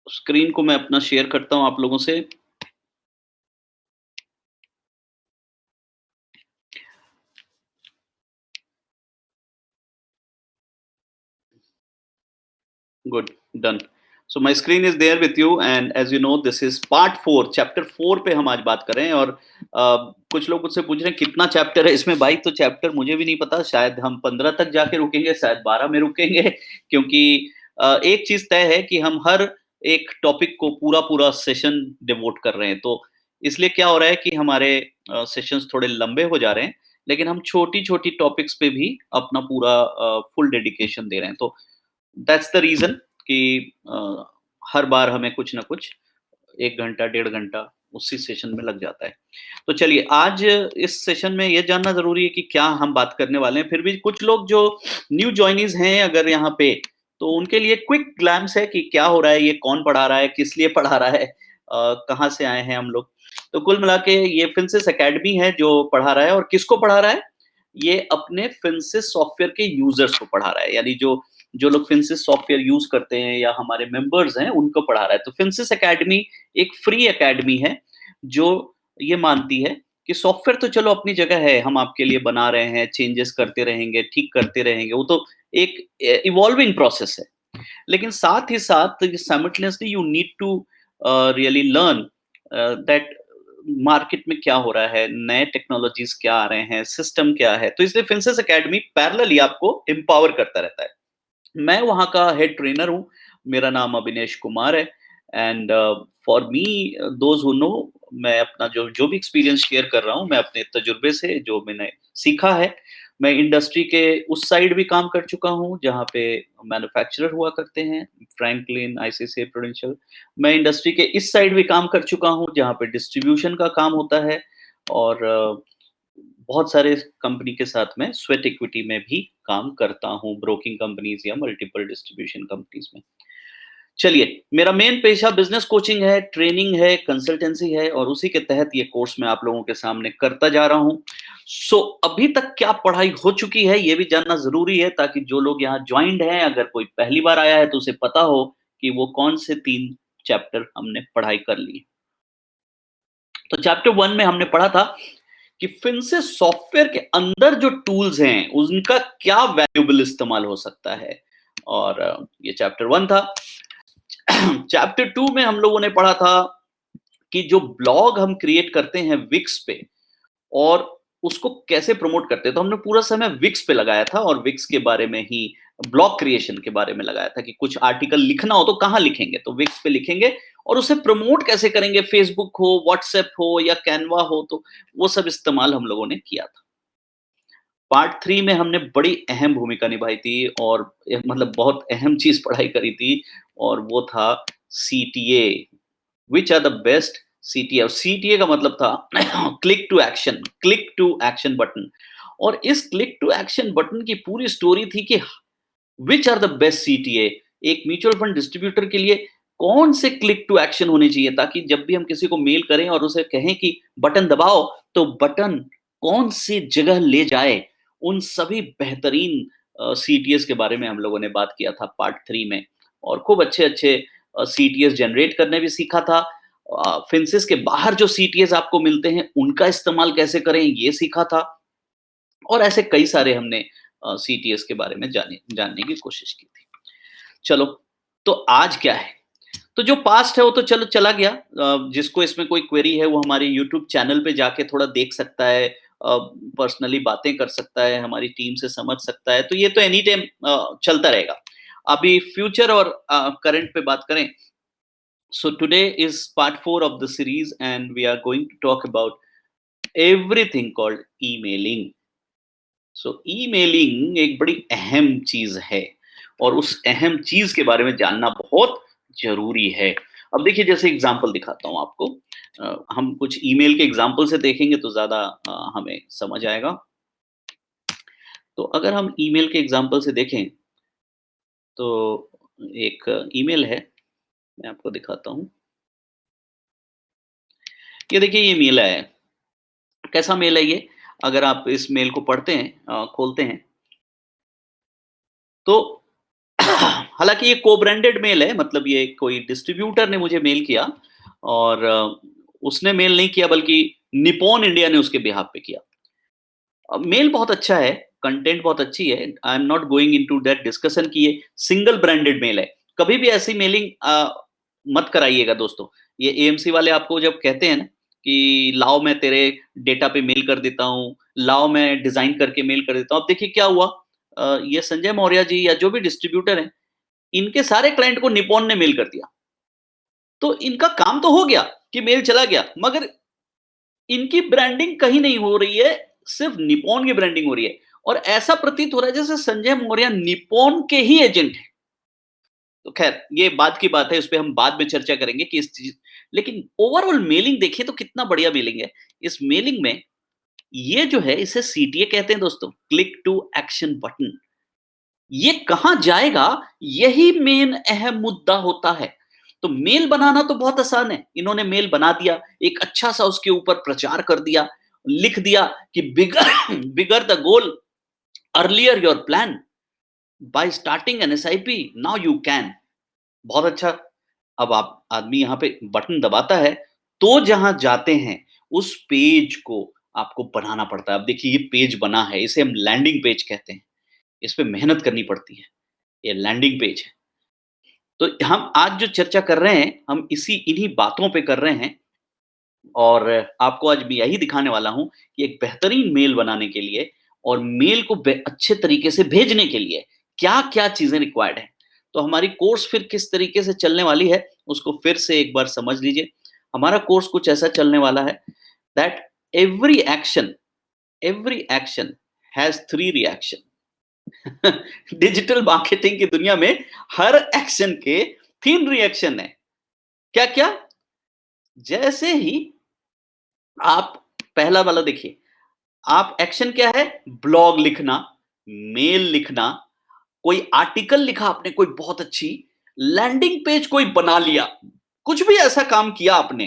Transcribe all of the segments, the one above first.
Screen को मैं अपना शेयर करता हूँ आप लोगों से। Good, done. So my screen is there with you and as you know this is part 4, chapter 4 पे हम आज बात कर रहे हैं। और कुछ लोग मुझसे पूछ रहे हैं कितना चैप्टर है इसमें भाई। तो चैप्टर मुझे भी नहीं पता, शायद हम 15 तक जाके रुकेंगे, शायद 12 में रुकेंगे क्योंकि एक चीज तय है कि हम हर एक टॉपिक को पूरा पूरा सेशन डिवोट कर रहे हैं। तो इसलिए क्या हो रहा है कि हमारे सेशंस थोड़े लंबे हो जा रहे हैं, लेकिन हम छोटी छोटी टॉपिक्स पे भी अपना पूरा फुल डेडिकेशन दे रहे हैं। तो दैट्स द रीज़न कि हर बार हमें कुछ ना कुछ 1 घंटा, डेढ़ घंटा उसी सेशन में लग जाता है। तो चलिए आज इस सेशन में ये जानना ज़रूरी है कि क्या हम बात करने वाले हैं। फिर भी कुछ लोग जो न्यू जॉइनीज़ हैं अगर यहाँ पे, तो उनके लिए क्विक ग्लैंस है कि क्या हो रहा है, ये कौन पढ़ा रहा है, किस लिए पढ़ा रहा है, कहाँ से आए हैं हम लोग। तो कुल मिला के ये फिंसिस अकेडमी है जो पढ़ा रहा है। और किसको पढ़ा रहा है? ये अपने फिंसिस सॉफ्टवेयर के यूज़र्स को पढ़ा रहा है। यानी जो जो लोग फिंसिस सॉफ्टवेयर यूज़ करते हैं या हमारे मेंबर्स हैं, उनको पढ़ा रहा है। तो फिंसिस अकेडमी एक फ्री अकेडमी है, जो ये मानती है कि सॉफ्टवेयर तो चलो अपनी जगह है, हम आपके लिए बना रहे हैं, चेंजेस करते रहेंगे, ठीक करते रहेंगे, वो तो एक इवॉल्विंग प्रोसेस है। लेकिन साथ ही साथ simultaneously you need to really learn that market में क्या हो रहा है, नए टेक्नोलॉजीज क्या आ रहे हैं, सिस्टम क्या है। तो इसलिए फिंसिस अकेडमी पैरेलली आपको एम्पावर करता रहता है। मैं वहाँ का हेड ट्रेनर हूँ। मेरा नाम अभिनेश कुमार है and for me those who no, मैं अपना जो जो भी एक्सपीरियंस शेयर कर रहा हूँ, मैं अपने तजुर्बे से जो मैंने सीखा है। मैं इंडस्ट्री के उस साइड भी काम कर चुका हूँ जहाँ पे मैन्युफैक्चरर हुआ करते हैं, फ्रैंकलिन, आईसीसी, प्रूडेंशियल। मैं इंडस्ट्री के इस साइड भी काम कर चुका हूँ जहाँ पे डिस्ट्रीब्यूशन का काम होता है। और बहुत सारे कंपनी के साथ मैं स्वेट इक्विटी में भी काम करता हूँ, ब्रोकिंग कंपनीज या मल्टीपल डिस्ट्रीब्यूशन कंपनीज में। चलिए, मेरा मेन पेशा बिजनेस कोचिंग है, ट्रेनिंग है, कंसल्टेंसी है और उसी के तहत ये कोर्स मैं आप लोगों के सामने करता जा रहा हूँ। सो अभी तक क्या पढ़ाई हो चुकी है ये भी जानना ज़रूरी है, ताकि जो लोग यहाँ जॉइंड हैं, अगर कोई पहली बार आया है तो उसे पता हो कि वो कौन से 3 चैप्टर हमने पढ़ाई कर ली। तो चैप्टर 1 में हमने पढ़ा था कि फिनसिस सॉफ्टवेयर के अंदर जो टूल्स हैं, उनका क्या वैल्यूएबल इस्तेमाल हो सकता है। और ये चैप्टर 1 था। चैप्टर 2 में हम लोगों ने पढ़ा था कि जो ब्लॉग हम क्रिएट करते हैं विक्स पे और उसको कैसे प्रमोट करते हैं, तो हमने पूरा समय विक्स पे लगाया था और विक्स के बारे में ही, ब्लॉग क्रिएशन के बारे में लगाया था कि कुछ आर्टिकल लिखना हो तो कहाँ लिखेंगे, तो विक्स पे लिखेंगे। और उसे प्रमोट कैसे करेंगे, फेसबुक हो, व्हाट्सएप हो या कैनवा हो, तो वो सब इस्तेमाल हम लोगों ने किया था। पार्ट 3 में हमने बड़ी अहम भूमिका निभाई थी और मतलब बहुत अहम चीज़ पढ़ाई करी थी और वो था CTA. Which are the best CTA. और सीटीए का मतलब था क्लिक टू एक्शन बटन। और इस क्लिक टू एक्शन बटन की पूरी स्टोरी थी कि which are the best CTA. एक म्यूचुअल फंड डिस्ट्रीब्यूटर के लिए कौन से क्लिक टू एक्शन होने चाहिए, ताकि जब भी हम किसी को मेल करें और उसे कहें कि बटन दबाओ, तो बटन कौन सी जगह ले जाए। उन सभी बेहतरीन सीटीएस के बारे में हम लोगों ने बात किया था पार्ट 3 में। और खूब अच्छे अच्छे सीटीएस जनरेट करने भी सीखा था। फिंसिस के बाहर जो सीटीएस आपको मिलते हैं उनका इस्तेमाल कैसे करें ये सीखा था। और ऐसे कई सारे हमने सीटीएस के बारे में जानने की कोशिश की थी। चलो, तो आज क्या है? तो जो पास्ट है वो तो चलो चला गया। जिसको इसमें कोई क्वेरी है वो हमारे यूट्यूब चैनल पे जाके थोड़ा देख सकता है, पर्सनली बातें कर सकता है, हमारी टीम से समझ सकता है। तो ये तो एनी टाइम चलता रहेगा। अभी फ्यूचर और करंट पे बात करें। So today is part 4 of the series and we are going to talk about everything called emailing. So emailing एक बड़ी अहम चीज है और उस अहम चीज के बारे में जानना बहुत जरूरी है। अब देखिए, जैसे एग्जांपल दिखाता हूं आपको। हम कुछ ईमेल के एग्जांपल से देखेंगे तो ज्यादा हमें समझ आएगा। तो अगर हम ईमेल के एग्जांपल से देखें तो एक ईमेल है, मैं आपको दिखाता हूं। ये देखिए, ये मेल है। कैसा मेल है ये? अगर आप इस मेल को पढ़ते हैं, खोलते हैं, तो हालाँकि ये को-ब्रांडेड मेल है, मतलब ये कोई डिस्ट्रीब्यूटर ने मुझे मेल किया और उसने मेल नहीं किया बल्कि निप्पॉन इंडिया ने उसके बिहाफ़ पे किया। मेल बहुत अच्छा है, कंटेंट बहुत अच्छी है। I am not going into that discussion कि ये सिंगल ब्रांडेड मेल है। कभी भी ऐसी मेलिंग मत कराइएगा दोस्तों। ये एएमसी वाले आपको जब कहते हैं ना कि लाओ मैं तेरे डेटा पे मेल कर देता हूँ, लाओ मैं डिज़ाइन करके मेल कर देता हूँ। अब देखिए क्या हुआ, ये संजय मौर्य जी या जो भी डिस्ट्रीब्यूटर हैं, इनके सारे क्लाइंट को निप्पॉन ने मेल कर दिया। तो इनका काम तो हो गया कि मेल चला गया, मगर इनकी ब्रांडिंग कहीं नहीं हो रही है, सिर्फ निप्पॉन की ब्रांडिंग हो रही है और ऐसा प्रतीत हो रहा है जैसे संजय मौर्य निप्पॉन के ही एजेंट हैं। तो खैर ये बात की बात है, उस पे हम बाद में चर्चा करेंगे कि इस चीज, लेकिन ओवरऑल मेलिंग देखिए तो कितना बढ़िया मेलिंग है। इस मेलिंग में ये जो है इसे सीटीए कहते हैं दोस्तों, क्लिक टू एक्शन बटन। ये कहां जाएगा, यही मेन अहम मुद्दा होता है। तो मेल बनाना तो बहुत आसान है, इन्होंने मेल बना दिया, एक अच्छा सा उसके ऊपर प्रचार कर दिया, लिख दिया कि bigger bigger the goal earlier your plan by starting an SIP now you can. बहुत अच्छा। अब आप आदमी यहाँ पे बटन दबाता है, तो जहां जाते हैं उस पेज को आपको बनाना पड़ता है। अब देखिए ये पेज बना है, इसे हम लैंडिंग पेज कहते हैं। इस पे मेहनत करनी पड़ती है। ये लैंडिंग पेज है। तो हम आज जो चर्चा कर रहे हैं, हम इन्हीं बातों पे कर रहे हैं और आपको आज मैं यही दिखाने वाला हूँ कि एक बेहतरीन मेल बनाने के लिए और मेल को अच्छे तरीके से भेजने के लिए क्या-क्या चीज़ें रिक्वायर्ड हैं। तो हमारी कोर्स फिर किस तरीके से चलने वाली है, उसको फिर से एक बार समझ लीजिए। हमारा कोर्स कुछ ऐसा चलने वाला है that every action every action has 3 reaction. Digital marketing की दुनिया में हर एक्शन के 3 रिएक्शन है। क्या-क्या? जैसे ही आप पहला वाला देखिए, आप एक्शन क्या है? ब्लॉग लिखना, मेल लिखना, कोई आर्टिकल लिखा आपने कोई बहुत अच्छी, लैंडिंग पेज कोई बना लिया, कुछ भी ऐसा काम किया आपने।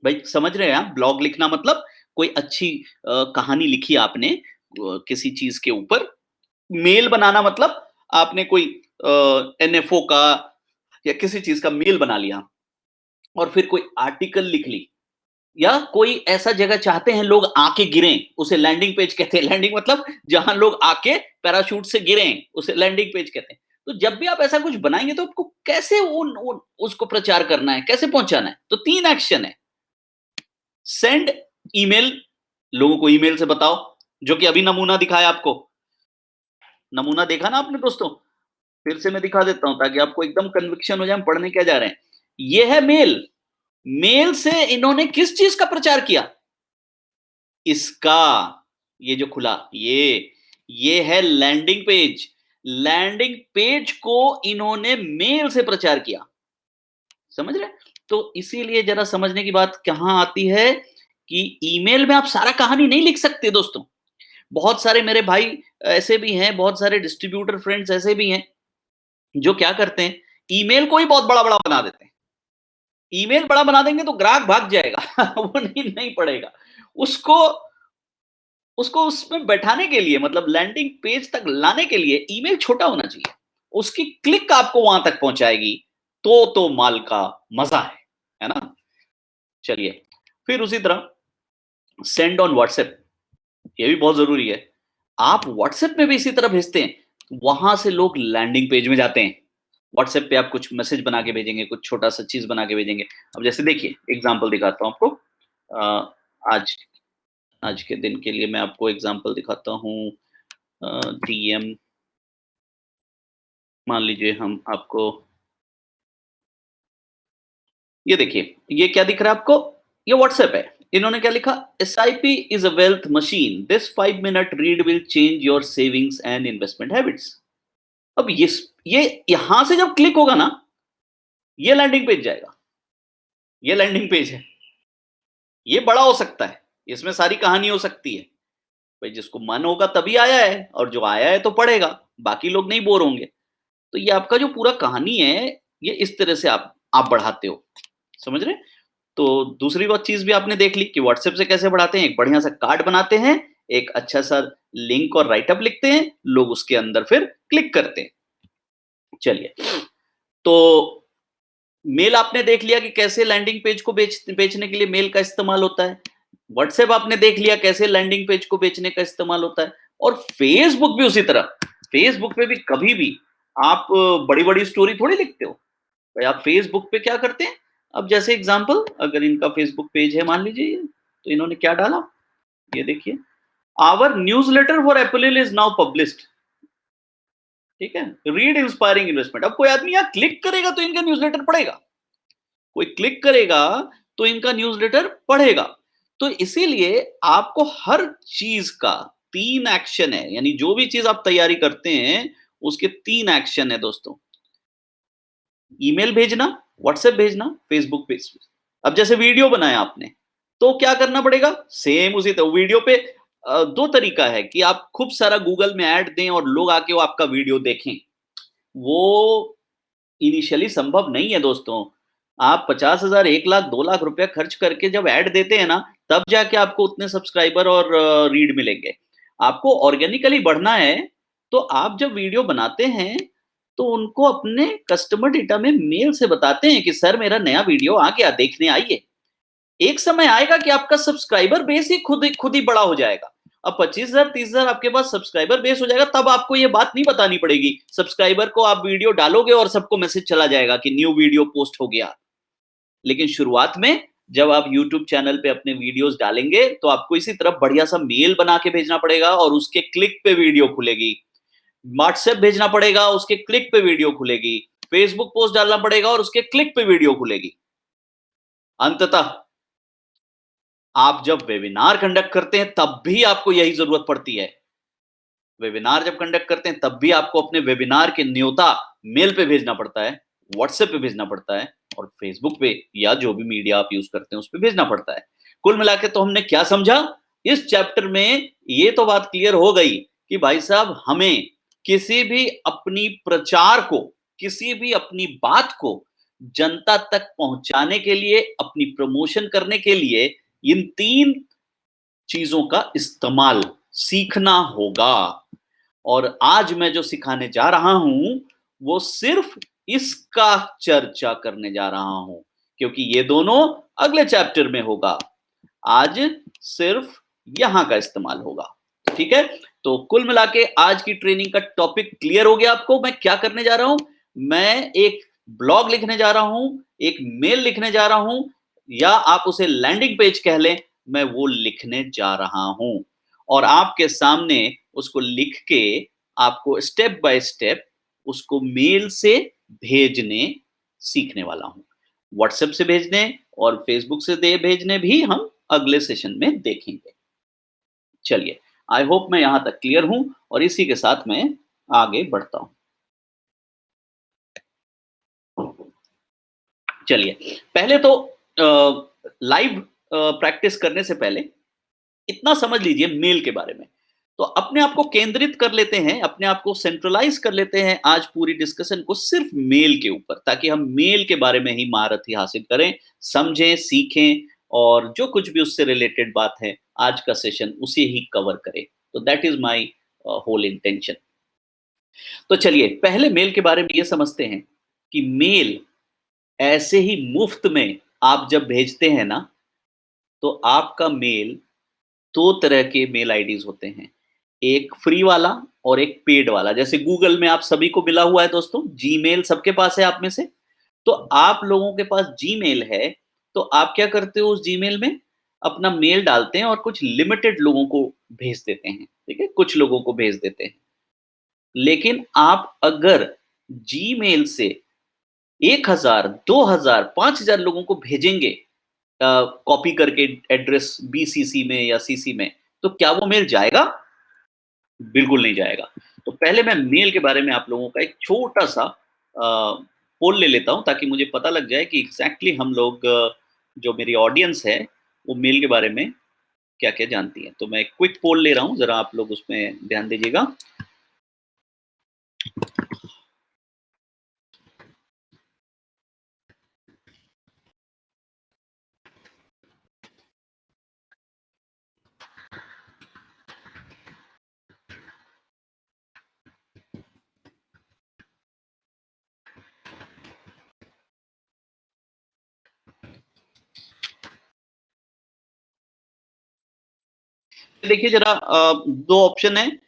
भाई समझ रहे हैं आप? ब्लॉग लिखना मतलब कोई अच्छी कहानी लिखी आपने किसी चीज़ के ऊपर। मेल बनाना मतलब आपने कोई एनएफओ का या किसी चीज़ का मेल बना लिया और फिर कोई आर्टिकल लिख ली। या कोई ऐसा जगह चाहते हैं लोग आके गिरें, उसे लैंडिंग पेज कहते हैं। लैंडिंग मतलब जहां लोग आके पैराशूट से गिरें, उसे लैंडिंग पेज कहते हैं। तो जब भी आप ऐसा कुछ बनाएंगे तो आपको कैसे उन उसको प्रचार करना है, कैसे पहुंचाना है, तो 3 एक्शन है। सेंड ईमेल, लोगों को ईमेल से बताओ, जो कि अभी नमूना दिखाया आपको। नमूना देखा ना आपने दोस्तों? फिर से मैं दिखा देता हूं ताकि आपको एकदम कन्विक्शन हो जाए हम पढ़ने क्या जा रहे हैं। ये है मेल। मेल से इन्होंने किस चीज का प्रचार किया? इसका, ये जो खुला, ये है लैंडिंग पेज। लैंडिंग पेज को इन्होंने मेल से प्रचार किया। समझ रहे? तो इसीलिए जरा समझने की बात कहां आती है कि ईमेल में आप सारा कहानी नहीं लिख सकते दोस्तों। बहुत सारे मेरे भाई ऐसे भी हैं, बहुत सारे डिस्ट्रीब्यूटर फ्रेंड्स ऐसे भी हैं जो क्या करते हैं, ईमेल को ही बहुत बड़ा-बड़ा बना देते हैं। ईमेल बड़ा बना देंगे तो ग्राहक भाग जाएगा। वो नहीं पढ़ेगा। उसको उसको उसमें बैठाने के लिए, मतलब लैंडिंग पेज तक लाने के लिए ईमेल छोटा होना चाहिए। उसकी क्लिक आपको वहां तक पहुंचाएगी, तो माल का मजा है ना? चलिए, फिर उसी तरह सेंड ऑन व्हाट्सएप, ये भी बहुत जरूरी है। आप व्हाट्सएप में भी इसी तरह भेजते हैं, वहां से लोग लैंडिंग पेज में जाते हैं। व्हाट्सएप पे आप कुछ मैसेज बना के भेजेंगे, कुछ छोटा सा चीज बना के भेजेंगे। अब जैसे देखिए एग्जांपल दिखाता हूं आपको। आज आज के दिन के लिए मैं आपको एग्जांपल दिखाता हूँ। डीएम, मान लीजिए हम आपको, ये देखिए, ये क्या दिख रहा है आपको? ये व्हाट्सएप है। इन्होंने क्या लिखा? SIP is a wealth machine, this 5 minute read will change your savings and investment habits. अब ये यहां से जब क्लिक होगा ना, ये लैंडिंग पेज जाएगा। ये लैंडिंग पेज है। ये बड़ा हो सकता है, इसमें सारी कहानी हो सकती है। भाई जिसको मन होगा तभी आया है, और जो आया है तो पढ़ेगा, बाकी लोग नहीं बोर होंगे। तो ये आपका जो पूरा कहानी है, ये इस तरह से आप बढ़ाते हो। समझ रहे? तो दूसरी बात चीज भी आपने देख ली कि व्हाट्सएप से कैसे बढ़ाते हैं। एक बढ़िया सा कार्ड बनाते हैं, एक अच्छा सा लिंक और राइटअप लिखते हैं, लोग उसके अंदर फिर क्लिक करते हैं। चलिए, तो मेल आपने देख लिया कि कैसे लैंडिंग पेज को बेचने के लिए मेल का इस्तेमाल होता है। व्हाट्सएप आपने देख लिया कैसे लैंडिंग पेज को बेचने का इस्तेमाल होता है, और फेसबुक भी उसी तरह। फेसबुक पे भी कभी भी आप बड़ी-बड़ी स्टोरी थोड़ी लिखते हो। भाई आप फेसबुक पे क्या करते हैं? अब जैसे एग्जांपल, अगर इनका फेसबुक पेज है मान लीजिए ये, तो इन्होंने क्या डाला? ये देखिए, our newsletter for April is now published. ठीक है? Read inspiring investment. अब कोई आदमी यहाँ क्लिक करेगा तो इनका न्यूज़लेटर पढ़ेगा। कोई क्लिक करेगा तो इनका न्यूज़लेटर पढ़ेगा। तो इसीलिए आपको हर चीज का 3 एक्शन है, यानी जो भी चीज आप तैयारी करते हैं, उसके 3 एक्शन है दोस्तों। ईमेल भेजना, व्हाट्सएप भेजना, फेसबुक पेज। अब जैसे वीडियो बनाया आपने, तो क्या करना पड़ेगा? सेम उसी तरह वीडियो पे 2 तरीका है कि आप खूब सारा गूगल में ऐड दें और लोग आके वो आपका वीडियो देखें। वो इनिशियली संभव नहीं है दोस्तों। आप 50,000, 1 लाख, 2 लाख रुपया खर्च करके जब ऐड देते हैं ना, तब जाके आपको उतने सब्सक्राइबर और रीड मिलेंगे। आपको ऑर्गेनिकली बढ़ना है, तो आप जब वीडियो बनाते हैं, तो उनको अपने कस्टमर डेटा में मेल से बताते हैं कि सर मेरा नया वीडियो आ गया, देखने आइए। एक समय आएगा कि आपका सब्सक्राइबर बेस ही खुद ही बड़ा हो जाएगा। अब 25,000, 30,000 आपके पास सब्सक्राइबर बेस हो जाएगा, तब आपको ये बात नहीं बतानी पड़ेगी। सब्सक्राइबर को आप वीडियो डालोगे और सबको मैसेज चला जाएगा कि न्यू वीडियो पोस्ट हो गया। लेकिन शुरुआत में जब आप यूट्यूब चैनल पे अपने वीडियोस डालेंगे, तो आपको इसी तरह बढ़िया सा मेल बना के भेजना पड़ेगा और उसके क्लिक पे वीडियो खुलेगी। व्हाट्सएप भेजना पड़ेगा, उसके क्लिक पे वीडियो खुलेगी। फेसबुक पोस्ट डालना पड़ेगा और उसके क्लिक पे वीडियो खुलेगी। अंततः आप जब वेबिनार कंडक्ट करते हैं, तब भी आपको यही जरूरत पड़ती है। वेबिनार जब कंडक्ट करते हैं, तब भी आपको अपने वेबिनार के न्योता मेल पे भेजना पड़ता है, व्हाट्सएप पे भेजना पड़ता है, और फेसबुक पे या जो भी मीडिया आप यूज करते हैं उस पे भेजना पड़ता है। कुल मिला के तो हमने क्या समझा इस चैप्टर में? ये तो बात क्लियर हो गई कि भाई साहब, हमें किसी भी अपनी प्रचार को, किसी भी अपनी बात को जनता तक पहुंचाने के लिए, अपनी प्रमोशन करने के लिए, इन 3 चीजों का इस्तेमाल सीखना होगा। और आज मैं जो सिखाने जा रहा हूं, वो सिर्फ इसका चर्चा करने जा रहा हूं, क्योंकि ये दोनों अगले चैप्टर में होगा। आज सिर्फ यहां का इस्तेमाल होगा। ठीक है? तो कुल मिला के आज की ट्रेनिंग का टॉपिक क्लियर हो गया आपको। मैं क्या करने जा रहा हूं? मैं एक ब्लॉग लिखने जा रहा हूं, एक मेल लिखने जा रहा हूं, या आप उसे लैंडिंग पेज कह लें। मैं वो लिखने जा रहा हूं, और आपके सामने उसको लिख के आपको स्टेप बाय स्टेप उसको मेल से भेजने सीखने वाला हूं। व्हाट्सएप से भेजने और फेसबुक से दे भेजने भी हम अगले सेशन में देखेंगे। चलिए, आई होप मैं यहां तक क्लियर हूं, और इसी के साथ मैं आगे बढ़ता हूं। चलिए, पहले तो लाइव प्रैक्टिस करने से पहले इतना समझ लीजिए मेल के बारे में। तो अपने आप को केंद्रित कर लेते हैं, अपने आप को सेंट्रलाइज कर लेते हैं आज पूरी डिस्कशन को सिर्फ मेल के ऊपर, ताकि हम मेल के बारे में ही महारत हासिल करें, समझें, सीखें, और जो कुछ भी उससे रिलेटेड बात है, आज का सेशन उसे ही कवर करें। तो that is my whole intention. तो चलिए, पहले मेल के बारे में ये समझते हैं कि मेल ऐसे ही मुफ्त में आप जब भेजते हैं ना, तो आपका मेल 2 तरह के मेल आईडीज़ होते हैं। एक फ्री वाला और एक पेड वाला। जैसे गूगल में आप सभी को मिला हुआ है दोस्तों, जीमेल सबके पास है आप में से। तो आप लोगों के पास जीमेल है, तो आप क्या करते हो उस जीमेल में? अपना मेल डालते हैं और कुछ लिमिटेड लोगों को भेज देते हैं, ठीक है? कुछ लोगों को भेज देते हैं। लेकिन आप अगर जीमेल से 1,000, 2,000, 5,000 लोगों को भेजेंगे, कॉपी करके एड्रेस बीसीसी में या सीसी में, तो क्या वो मेल जाएगा? बिल्कुल नहीं जाएगा। तो पहले मैं मेल के बारे में आप लोगों का एक छोटा-सा पोल ले लेता हूँ, ताकि मुझे पता लग जाए कि एग्ज़ैक्टली हम लोग जो मेरी ऑडियंस है, वो मेल के बारे में क्या-क्या जानती है। तो मैं एक क्विक पोल ले रहा हूँ, ज़रा आप लोग उसमें ध्यान दीजिएगा। देखिए जरा दो ऑप्शन है,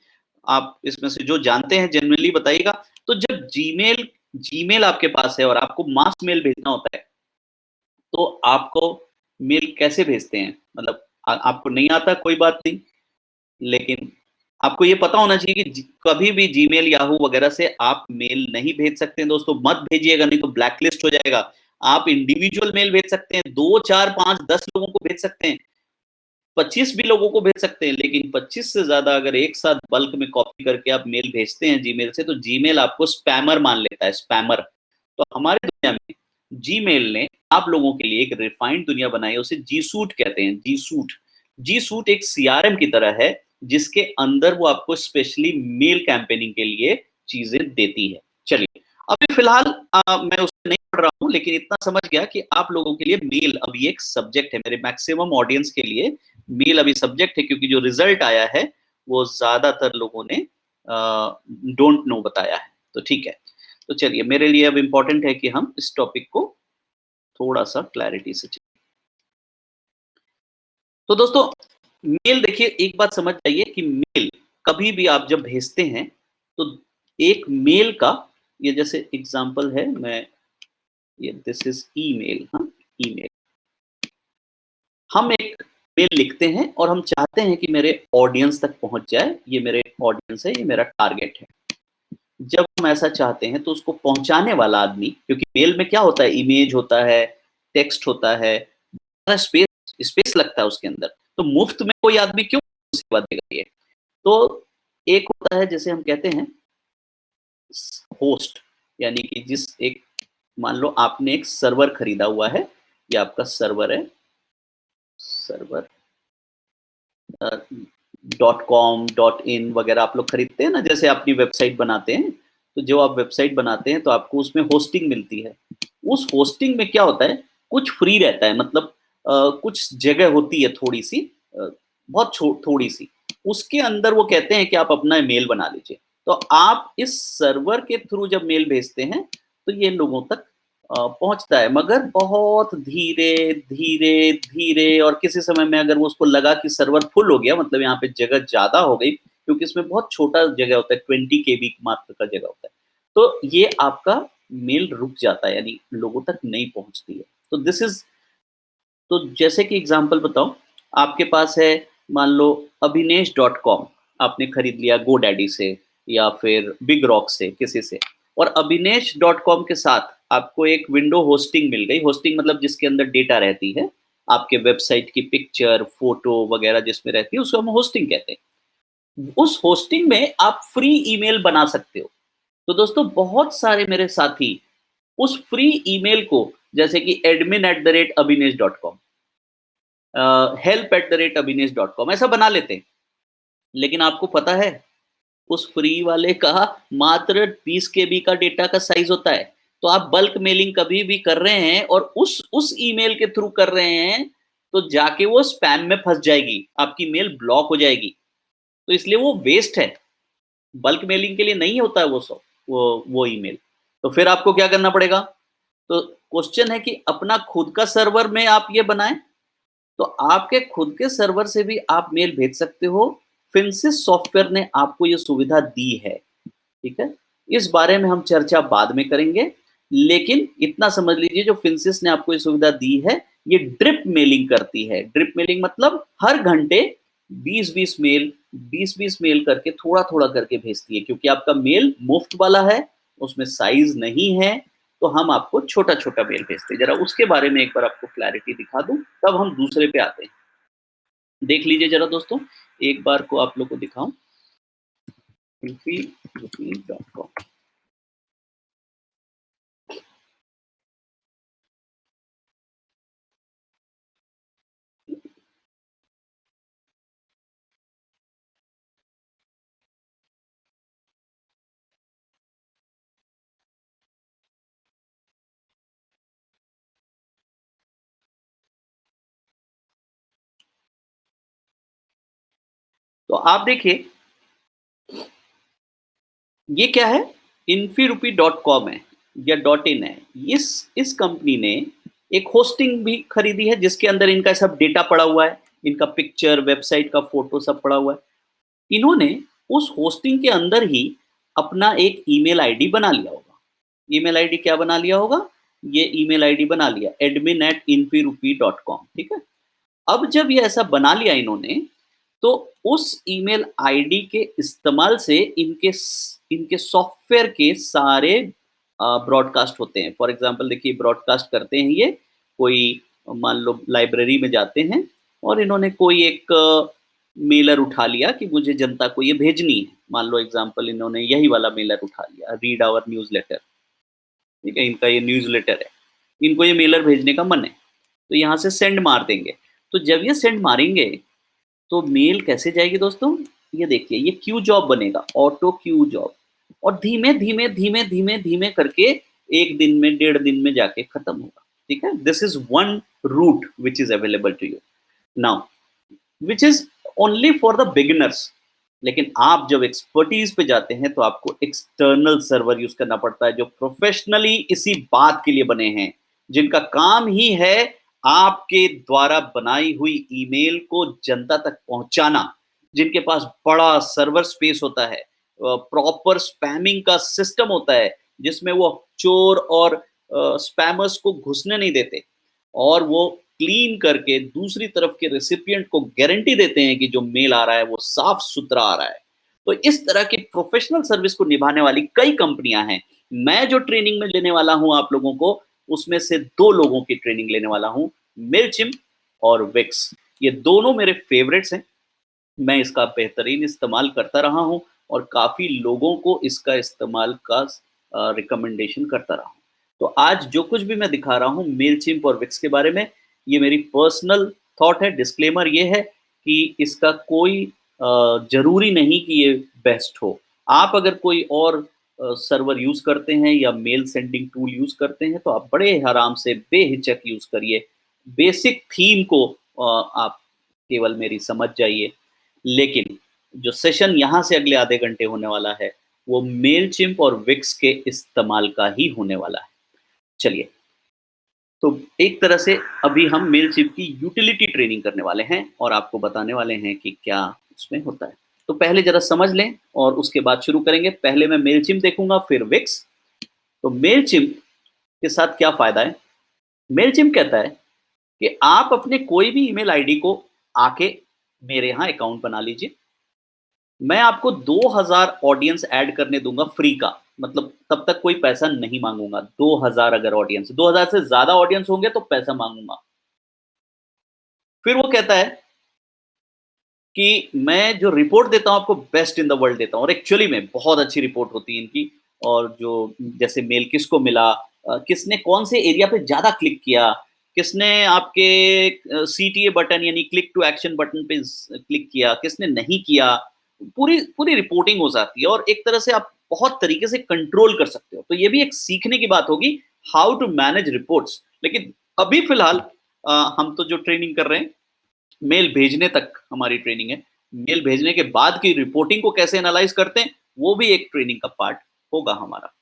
आप इसमें से जो जानते हैं जनरली बताइएगा। तो जब जीमेल जीमेल आपके पास है और आपको मास मेल भेजना होता है, तो आपको मेल कैसे भेजते हैं? मतलब आपको नहीं आता कोई बात नहीं, लेकिन आपको ये पता होना चाहिए कि कभी भी जीमेल, याहू वगैरह से आप मेल नहीं भेज सकते हैं दोस्तों, मत भेजिएगा नहीं तो ब्लैकलिस्ट हो जाएगा। आप इंडिविजुअल मेल भेज सकते हैं, 2, 4, 5, 10 लोगों को भेज सकते हैं, 25 भी लोगों को भेज सकते हैं, लेकिन 25 से ज़्यादा अगर एक साथ बल्क में कॉपी करके आप मेल भेजते हैं जीमेल से, तो जीमेल आपको स्पैमर मान लेता है, स्पैमर। तो हमारी दुनिया में जीमेल ने आप लोगों के लिए एक रिफाइंड दुनिया बनाई है, उसे जी सूट कहते हैं, जी सूट। जी सूट एक सीआरएम की तरह है, जिसके अंदर वो आपको स्पेशली मेल कैंपेनिंग के लिए चीजें देती है। चलिए, अभी फिलहाल मैं उसमें नहीं पढ़ रहा हूँ, लेकिन इतना समझ गया कि आप लोगों के लिए मेल अभी एक सब्जेक्ट है, मेरे मैक्सिमम ऑडियंस के लिए मेल अभी सब्जेक्ट है, क्योंकि जो रिजल्ट आया है वो ज्यादातर लोगों ने डोंट नो बताया है। तो ठीक है, तो चलिए, मेरे लिए अब इम्पोर्टेंट है कि हम इस टॉपिक को थोड़ा सा क्लैरिटी से चलें। तो दोस्तों, मेल देखिए, एक बात समझ जाइए कि मेल कभी भी आप जब भेजते हैं, तो एक मेल का, ये जैसे एग्जांपल है, मैं ये दिस इज ईमेल, हाँ, ईमेल। हम एक मेल लिखते हैं और हम चाहते हैं कि मेरे ऑडियंस तक पहुंच जाए, ये मेरे ऑडियंस है, ये मेरा टारगेट है। जब हम ऐसा चाहते हैं तो उसको पहुंचाने वाला आदमी, क्योंकि मेल में क्या होता है, इमेज होता है, टेक्स्ट होता है, स्पेस स्पेस लगता है उसके अंदर, तो मुफ्त में कोई आदमी क्यों सेवा देगा ये? तो एक होता है, जैसे हम कहते हैं होस्ट, यानी कि जिस एक, मान लो आपने एक सर्वर खरीदा हुआ है, ये आपका सर्वर है, सर्वर .com, .in वगैरह आप लोग खरीदते हैं ना, जैसे अपनी वेबसाइट बनाते हैं, तो जो आप वेबसाइट बनाते हैं तो आपको उसमें होस्टिंग मिलती है। उस होस्टिंग में क्या होता है, कुछ फ्री रहता है, मतलब कुछ जगह होती है थोड़ी सी, बहुत थोड़ी सी, उसके अंदर वो कहते हैं कि आप अपना मेल बना लीजिए। तो आप इस सर्वर के थ्रू जब मेल भेजते हैं, तो ये लोगों तक पहुंचता है, मगर बहुत धीरे धीरे धीरे, और किसी समय में अगर वो उसको लगा कि सर्वर फुल हो गया, मतलब यहाँ पे जगह ज्यादा हो गई, क्योंकि इसमें बहुत छोटा जगह होता है, 20 KB मात्र का जगह होता है, तो ये आपका मेल रुक जाता है, यानी लोगों तक नहीं पहुंचती है। तो दिस इज, तो जैसे कि एग्जांपल बताऊं, आपके पास है, मान लो अभिनेश.com, आपने खरीद लिया गोडैडी से या फिर बिग रॉक से, किसी से, और अभिनेश.com के साथ आपको एक विंडो होस्टिंग मिल गई। होस्टिंग मतलब जिसके अंदर डेटा रहती है, आपके वेबसाइट की पिक्चर, फोटो वगैरह जिसमें रहती है, उसको हम होस्टिंग कहते हैं। उस होस्टिंग में आप फ्री ईमेल बना सकते हो। तो दोस्तों, बहुत सारे मेरे साथी उस फ्री ईमेल को, जैसे कि admin@abhinesh.com, help@abhinesh.com ऐसा बना लेते हैं। लेकिन आपको पता है, उस फ्री वाले का मात्र 20 KB का डेटा का साइज होता है। तो आप बल्क मेलिंग कभी भी कर रहे हैं और उस ईमेल के थ्रू कर रहे हैं, तो जाके वो स्पैम में फंस जाएगी, आपकी मेल ब्लॉक हो जाएगी। तो इसलिए वो वेस्ट है, बल्क मेलिंग के लिए नहीं होता है वो सब, वो ईमेल। तो फिर आपको क्या करना पड़ेगा? तो क्वेश्चन है कि अपना खुद का सर्वर में आप ये बनाएं, तो आपके खुद के सर्वर से भी आप मेल भेज सकते हो। फिनसिस सॉफ्टवेयर ने आपको ये सुविधा दी है, ठीक है? इस बारे में हम चर्चा बाद में करेंगे, लेकिन इतना समझ लीजिए, जो फिनसिस ने आपको ये सुविधा दी है, ये ड्रिप मेलिंग करती है। ड्रिप मेलिंग मतलब हर घंटे 20-20 मेल, 20-20 मेल करके, थोड़ा-थोड़ा करके भेजती है, क्योंकि आपका मेल मुफ्त वाला है, उसमें साइज़ नहीं है, तो हम आपको छोटा-छोटा मेल भेजते हैं। ज़रा उसके बारे में एक बार आपको क्लैरिटी दिखा दूँ, तब हम दूसरे पे आते हैं। देख लीजिए ज़रा दोस्तों, एक बार को आप लोग को दिखाऊँ, infy.com। तो आप देखिए, ये क्या है, infy.com है या .in है। इस कंपनी ने एक होस्टिंग भी खरीदी है, जिसके अंदर इनका सब डेटा पड़ा हुआ है। इनका पिक्चर, वेबसाइट का फोटो सब पड़ा हुआ है। इन्होंने उस होस्टिंग के अंदर ही अपना एक ईमेल आईडी बना लिया होगा। ईमेल आईडी क्या बना लिया होगा? ये ईमेल आईडी बना लिया admin@infirupi.com, ठीक है? अब जब ये ऐसा बना लिया इन्होंने, तो उस ईमेल आईडी के इस्तेमाल से इनके सॉफ्टवेयर के सारे ब्रॉडकास्ट होते हैं। फॉर एग्जांपल देखिए, ब्रॉडकास्ट करते हैं ये, कोई मान लो लाइब्रेरी में जाते हैं और इन्होंने कोई एक मेलर उठा लिया कि मुझे जनता को ये भेजनी है। मान लो एग्जांपल इन्होंने यही वाला मेलर उठा लिया, रीड आवर न्यूज़लेटर, ठीक है? इनका ये न्यूज़लेटर है, इनको ये मेलर भेजने का मन है, तो यहाँ से सेंड मार देंगे। तो जब ये सेंड मारेंगे तो मेल कैसे जाएगी दोस्तों? ये देखिए, ये क्यू जॉब बनेगा, ऑटो क्यू जॉब, और धीमे धीमे धीमे धीमे धीमे करके 1 दिन में, 1.5 दिन में जाके खत्म होगा, ठीक है? This is one route which is available to you now, which is only for the beginners. लेकिन आप जब एक्सपर्टीज पे जाते हैं तो आपको एक्सटर्नल सर्वर यूज करना पड़ता है, जो प्रोफेशनली इसी बात के लिए बने हैं, जिनका काम ही है आपके द्वारा बनाई हुई ईमेल को जनता तक पहुंचाना, जिनके पास बड़ा सर्वर स्पेस होता है, प्रॉपर स्पैमिंग का सिस्टम होता है, जिसमें वो चोर और स्पैमर्स को घुसने नहीं देते, और वो क्लीन करके दूसरी तरफ के रेसिपिएंट को गारंटी देते हैं कि जो मेल आ रहा है वो साफ सुथरा आ रहा है। तो इस तरह की प्रोफेशनल सर्विस को निभाने वाली कई कंपनियां हैं। मैं जो ट्रेनिंग में लेने वाला हूं आप लोगों को, उसमें से 2 लोगों की ट्रेनिंग लेने वाला हूं, मेलचिम्प और विक्स। ये दोनों मेरे फेवरेट्स हैं। मैं इसका बेहतरीन इस्तेमाल करता रहा हूं और काफ़ी लोगों को इसका इस्तेमाल का रिकमेंडेशन करता रहा हूं। तो आज जो कुछ भी मैं दिखा रहा हूं मेलचिम्प और विक्स के बारे में, ये मेरी पर्सनल थॉट है। डिस्क्लेमर ये है कि इसका कोई ज़रूरी नहीं कि ये बेस्ट हो। आप अगर कोई और सर्वर यूज़ करते हैं या मेल सेंडिंग टूल यूज़ करते हैं, तो आप बड़े आराम से बेहिचक यूज़ करिए। बेसिक थीम को आप केवल मेरी समझ जाइए। लेकिन जो सेशन यहाँ से अगले आधे घंटे होने वाला है, वो मेलचिम्प और विक्स के इस्तेमाल का ही होने वाला है। चलिए, तो एक तरह से अभी हम मेलचिम्प की यूटिलिटी ट्रेनिंग करने वाले हैं और आपको बताने वाले हैं कि क्या उसमें होता है। तो पहले ज़रा समझ लें और उसके बाद शुरू करेंगे। पहले मैं मेलचिम्प देखूँगा, फिर विक्स। तो मेलचिम्प के साथ क्या फ़ायदा है? मेलचिम्प कहता है कि आप अपने कोई भी ईमेल आईडी को आके मेरे यहाँ अकाउंट बना लीजिए। मैं आपको 2000 ऑडियंस ऐड करने दूंगा फ्री का, मतलब तब तक कोई पैसा नहीं मांगूंगा। 2000 अगर ऑडियंस, 2000 से ज्यादा ऑडियंस होंगे तो पैसा मांगूंगा। फिर वो कहता है कि मैं जो रिपोर्ट देता हूं आपको बेस्ट इन द वर्ल्ड देता हूं, और एक्चुअली में बहुत अच्छी रिपोर्ट होती है इनकी। और जो जैसे मेल किसको मिला, किसने कौन से एरिया पे ज्यादा क्लिक किया, किसने आपके सीटीए बटन यानी क्लिक टू एक्शन बटन पे क्लिक किया, किसने नहीं किया, पूरी पूरी रिपोर्टिंग हो जाती है और एक तरह से आप बहुत तरीके से कंट्रोल कर सकते हो। तो ये भी एक सीखने की बात होगी, हाउ टू मैनेज रिपोर्ट्स। लेकिन अभी फिलहाल हम तो जो ट्रेनिंग कर रहे हैं, मेल भेजने तक हमारी ट्रेनिंग है। मेल भेजने के बाद की रिपोर्टिंग को कैसे एनालाइज करते हैं, वो भी एक ट्रेनिंग का पार्ट होगा हमारा।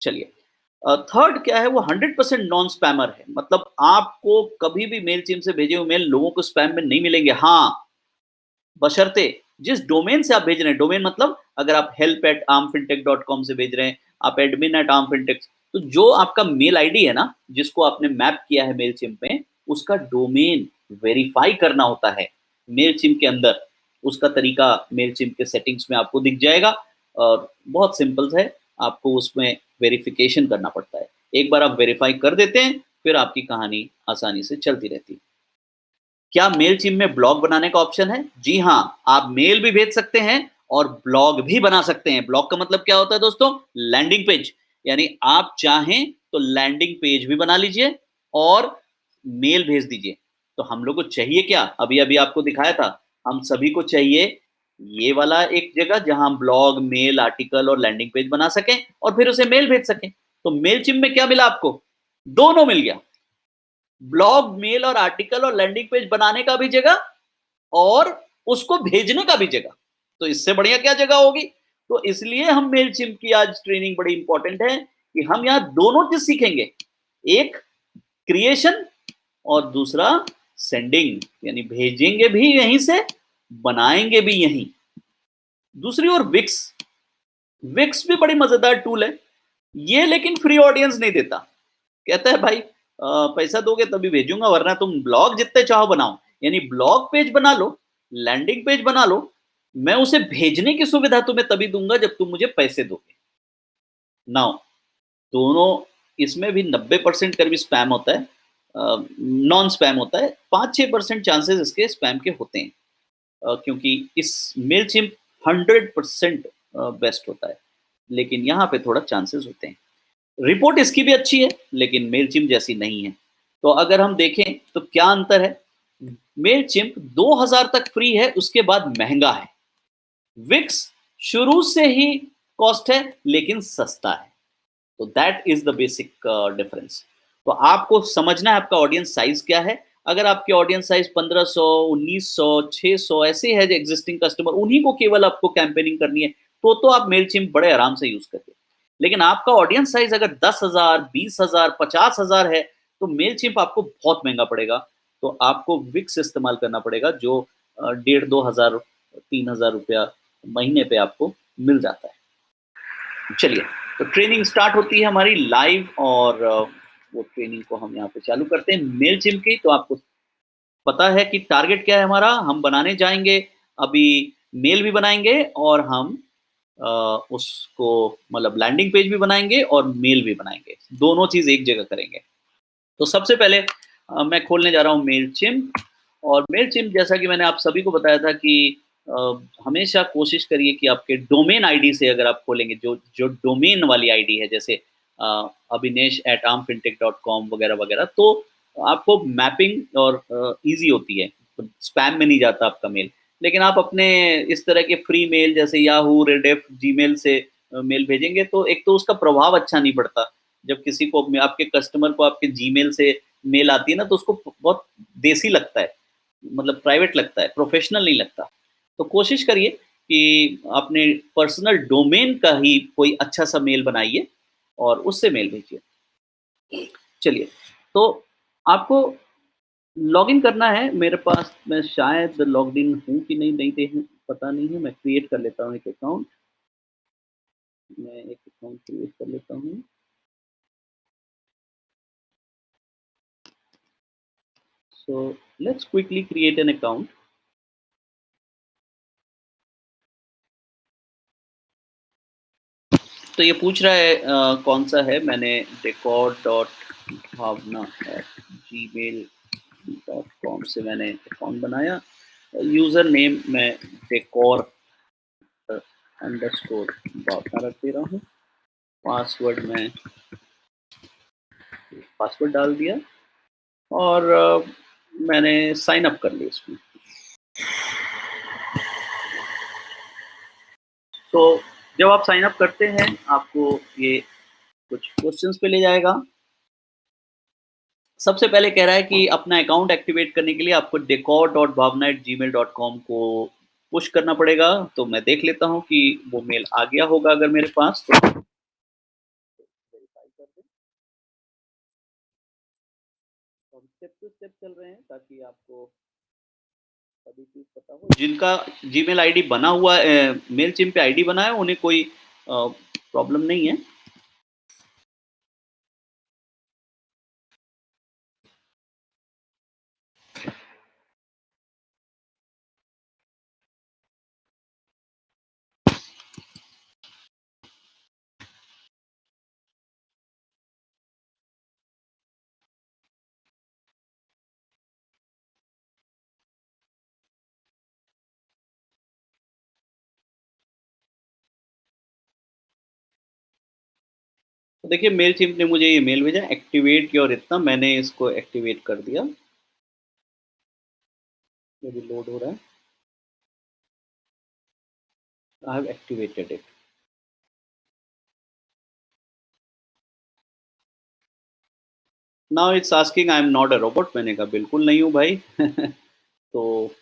चलिए, थर्ड क्या है, वो 100% नॉन स्पैमर है। मतलब आपको कभी भी मेल चिम से भेजे हुए मेल लोगों को स्पैम में नहीं मिलेंगे। हाँ, बशर्ते जिस डोमेन से आप भेज रहे हैं, डोमेन मतलब अगर आप help@armfintech.com से भेज रहे हैं, आप admin@armfintech, तो जो आपका मेल आईडी है ना, जिसको आपने मैप किया है मेल चिम पे, उसका डोमेन वेरीफाई करना होता है मेल चिम के अंदर। उसका तरीका मेल चिम के सेटिंग्स में आपको दिख जाएगा और बहुत सिंपल है। आपको उसमें वेरिफिकेशन करना पड़ता है। एक बार आप वेरीफाई कर देते हैं, फिर आपकी कहानी आसानी से चलती रहती है। क्या मेलचिम्प में ब्लॉग बनाने का ऑप्शन है? जी हाँ, आप मेल भी भेज सकते हैं और ब्लॉग भी बना सकते हैं। ब्लॉग का मतलब क्या होता है दोस्तों? Landing page. यानी आप चाहें तो लैंडिंग पेज भी बना लीजिए और मेल भेज दीजिए। तो हम लोग को चाहिए क्या? अभी अभी आपको दिखाया था। हम सभी को चाहिए ये वाला एक जगह जहां हम ब्लॉग, मेल, आर्टिकल और लैंडिंग पेज बना सकें और फिर उसे मेल भेज सकें। तो मेलचिम्प में क्या मिला आपको? दोनों मिल गया। ब्लॉग, मेल और आर्टिकल और लैंडिंग पेज बनाने का भी जगह और उसको भेजने का भी जगह। तो इससे बढ़िया क्या जगह होगी? तो इसलिए हम मेलचिम्प की आज ट्रेनिंग बड़ी इंपॉर्टेंट है कि हम यहाँ दोनों चीज सीखेंगे। एक क्रिएशन और दूसरा सेंडिंग यानी भेजेंगे भी यहीं से, बनाएंगे भी यहीं। दूसरी ओर विक्स, विक्स भी बड़ी मजेदार टूल है ये, लेकिन फ्री ऑडियंस नहीं देता। कहता है भाई पैसा दोगे तभी भेजूंगा, वरना तुम ब्लॉग जितने चाहो बनाओ, यानी ब्लॉग पेज बना लो, लैंडिंग पेज बना लो, मैं उसे भेजने की सुविधा तुम्हें तभी दूंगा जब तुम मुझे पैसे दोगे। नाउ दोनों, इसमें भी 90% करीब स्पैम होता है, नॉन स्पैम होता है, 5-6% चांसेस इसके स्पैम के होते हैं, क्योंकि इस मेलचिम्प 100% बेस्ट होता है, लेकिन यहाँ पे थोड़ा चांसेस होते हैं। रिपोर्ट इसकी भी अच्छी है, लेकिन मेलचिम्प जैसी नहीं है। तो अगर हम देखें तो क्या अंतर है, मेलचिम्प 2000 तक फ्री है, उसके बाद महंगा है। विक्स शुरू से ही कॉस्ट है, लेकिन सस्ता है। तो that is the basic difference. तो आपको समझना है आपका ऑडियंस साइज क्या है। अगर आपके ऑडियंस साइज 1500, 1900, 600 ऐसे है जो एग्जिस्टिंग कस्टमर, उन्हीं को केवल आपको कैंपेनिंग करनी है, तो आप मेलचिम्प बड़े आराम से यूज करिए। लेकिन आपका ऑडियंस साइज अगर 10,000, 20,000, 50,000 है, तो मेलचिम्प आपको बहुत महंगा पड़ेगा। तो आपको विक्स इस्तेमाल करना पड़ेगा, जो 1,500-2,000, 3,000 रुपया महीने पे आपको मिल जाता है। चलिए, तो ट्रेनिंग स्टार्ट होती है हमारी लाइव, और वो ट्रेनिंग को हम यहाँ पे चालू करते हैं मेलचिम्प की। तो आपको पता है कि टारगेट क्या है हमारा, हम बनाने जाएंगे अभी, मेल भी बनाएंगे, और हम उसको मतलब लैंडिंग पेज भी बनाएंगे और मेल भी बनाएंगे, दोनों चीज एक जगह करेंगे। तो सबसे पहले मैं खोलने जा रहा हूँ मेलचिम्प। और मेलचिम्प, जैसा कि मैंने आप सभी को बताया था कि अ, हमेशा कोशिश करिए कि आपके डोमेन आईडी से अगर आप खोलेंगे, जो जो डोमेन वाली आईडी है, जैसे abhinesh@armfintech.com वगैरह वगैरह, तो आपको मैपिंग और इजी होती है, स्पैम में नहीं जाता आपका मेल। लेकिन आप अपने इस तरह के फ्री मेल जैसे याहू, रेडिफ, जीमेल से मेल भेजेंगे, तो एक तो उसका प्रभाव अच्छा नहीं पड़ता। जब किसी को, आपके कस्टमर को आपके जीमेल से मेल आती है ना, तो उसको बहुत देसी लगता है, मतलब प्राइवेट लगता है, प्रोफेशनल नहीं लगता। तो कोशिश करिए कि अपने पर्सनल डोमेन का ही कोई अच्छा सा मेल बनाइए और उससे मेल भेजिए। चलिए, तो आपको लॉगिन करना है। मेरे पास, मैं शायद लॉग्ड इन हूँ कि नहीं, नहीं देखूँ, पता नहीं है। मैं क्रिएट कर लेता हूँ एक अकाउंट, मैं एक अकाउंट क्रिएट कर लेता हूँ। So let's quickly create an account. तो ये पूछ रहा है कौन सा है। मैंने decor.bhavna@gmail.com से मैंने अकाउंट बनाया। यूज़र नेम मैं decor_भावना रख दे रहा हूँ। पासवर्ड मैं पासवर्ड डाल दिया, और मैंने साइन अप कर लिया इसमें। तो जब आप साइन अप करते हैं, आपको ये कुछ क्वेश्चंस पे ले जाएगा। सबसे पहले कह रहा है कि अपना अकाउंट एक्टिवेट करने के लिए आपको decor.bhavna@gmail.com को पुश करना पड़ेगा। तो मैं देख लेता हूँ कि वो मेल आ गया होगा अगर मेरे पास, तो वेरीफाई कर दें। तो हम स्टेप टू स्टेप चल रहे हैं ताकि आपको सभी चीज़ पता हो। जिनका जीमेल आईडी बना हुआ है, मेल चिम पे आईडी बना है, उन्हें कोई प्रॉब्लम नहीं है। तो देखिए, मेल चिम ने मुझे ये मेल भेजा, एक्टिवेट योर इतना, मैंने इसको एक्टिवेट कर दिया। ये भी लोड हो रहा है। I have activated it. Now it's asking I am not a robot. मैंने कहा बिल्कुल नहीं हूँ भाई। तो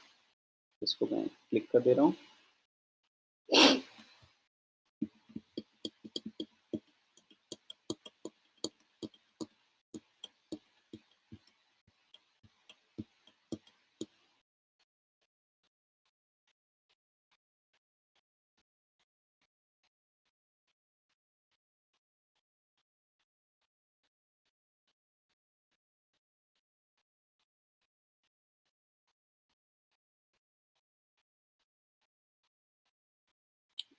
इसको मैं क्लिक कर दे रहा हूँ।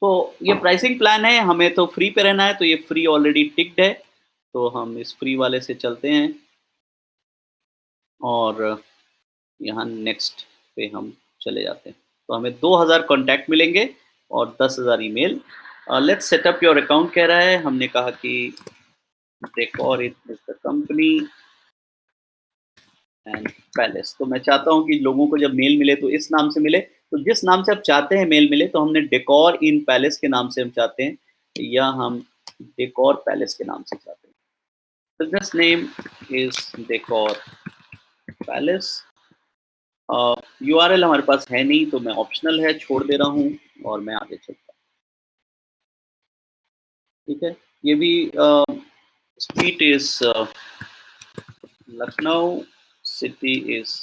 तो ये प्राइसिंग प्लान है, हमें तो फ्री पे रहना है, तो ये फ्री ऑलरेडी टिक्ड है, तो हम इस फ्री वाले से चलते हैं और यहाँ नेक्स्ट पे हम चले जाते हैं। तो हमें 2000 कॉन्टैक्ट मिलेंगे और 10,000 email. Let's set up your account कह रहा है, हमने कहा कि decor is the company and palace. तो मैं चाहता हूँ कि लोगों को जब मेल मिले तो इस नाम से मिले, तो जिस नाम से आप चाहते हैं मेल मिले, तो हमने डेकोर इन पैलेस के नाम से हम चाहते हैं, या हम डेकोर पैलेस के नाम से चाहते हैं। Business name is decor palace. URL हमारे पास है नहीं, तो मैं ऑप्शनल है छोड़ दे रहा हूँ और मैं आगे चलता हूँ। ठीक है, ये भी street is Lucknow, city is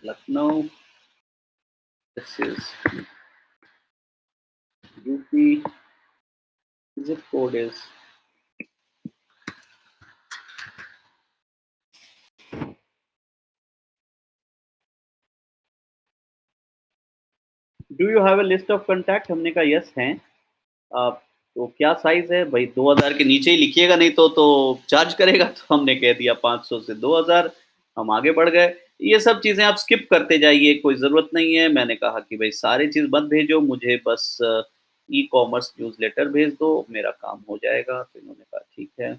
Lucknow, this is UP, zip code is do you have a list of contact, हमने कहा यस हैं। आप तो क्या साइज है भाई, 2000 के नीचे ही लिखिएगा, नहीं तो चार्ज करेगा, तो हमने कह दिया 500 से 2000। हम आगे बढ़ गए। ये सब चीज़ें आप स्किप करते जाइए, कोई ज़रूरत नहीं है। मैंने कहा कि भाई सारी चीज़ मत भेजो, मुझे बस ई कॉमर्स न्यूज़लेटर भेज दो, मेरा काम हो जाएगा। तो इन्होंने कहा ठीक है।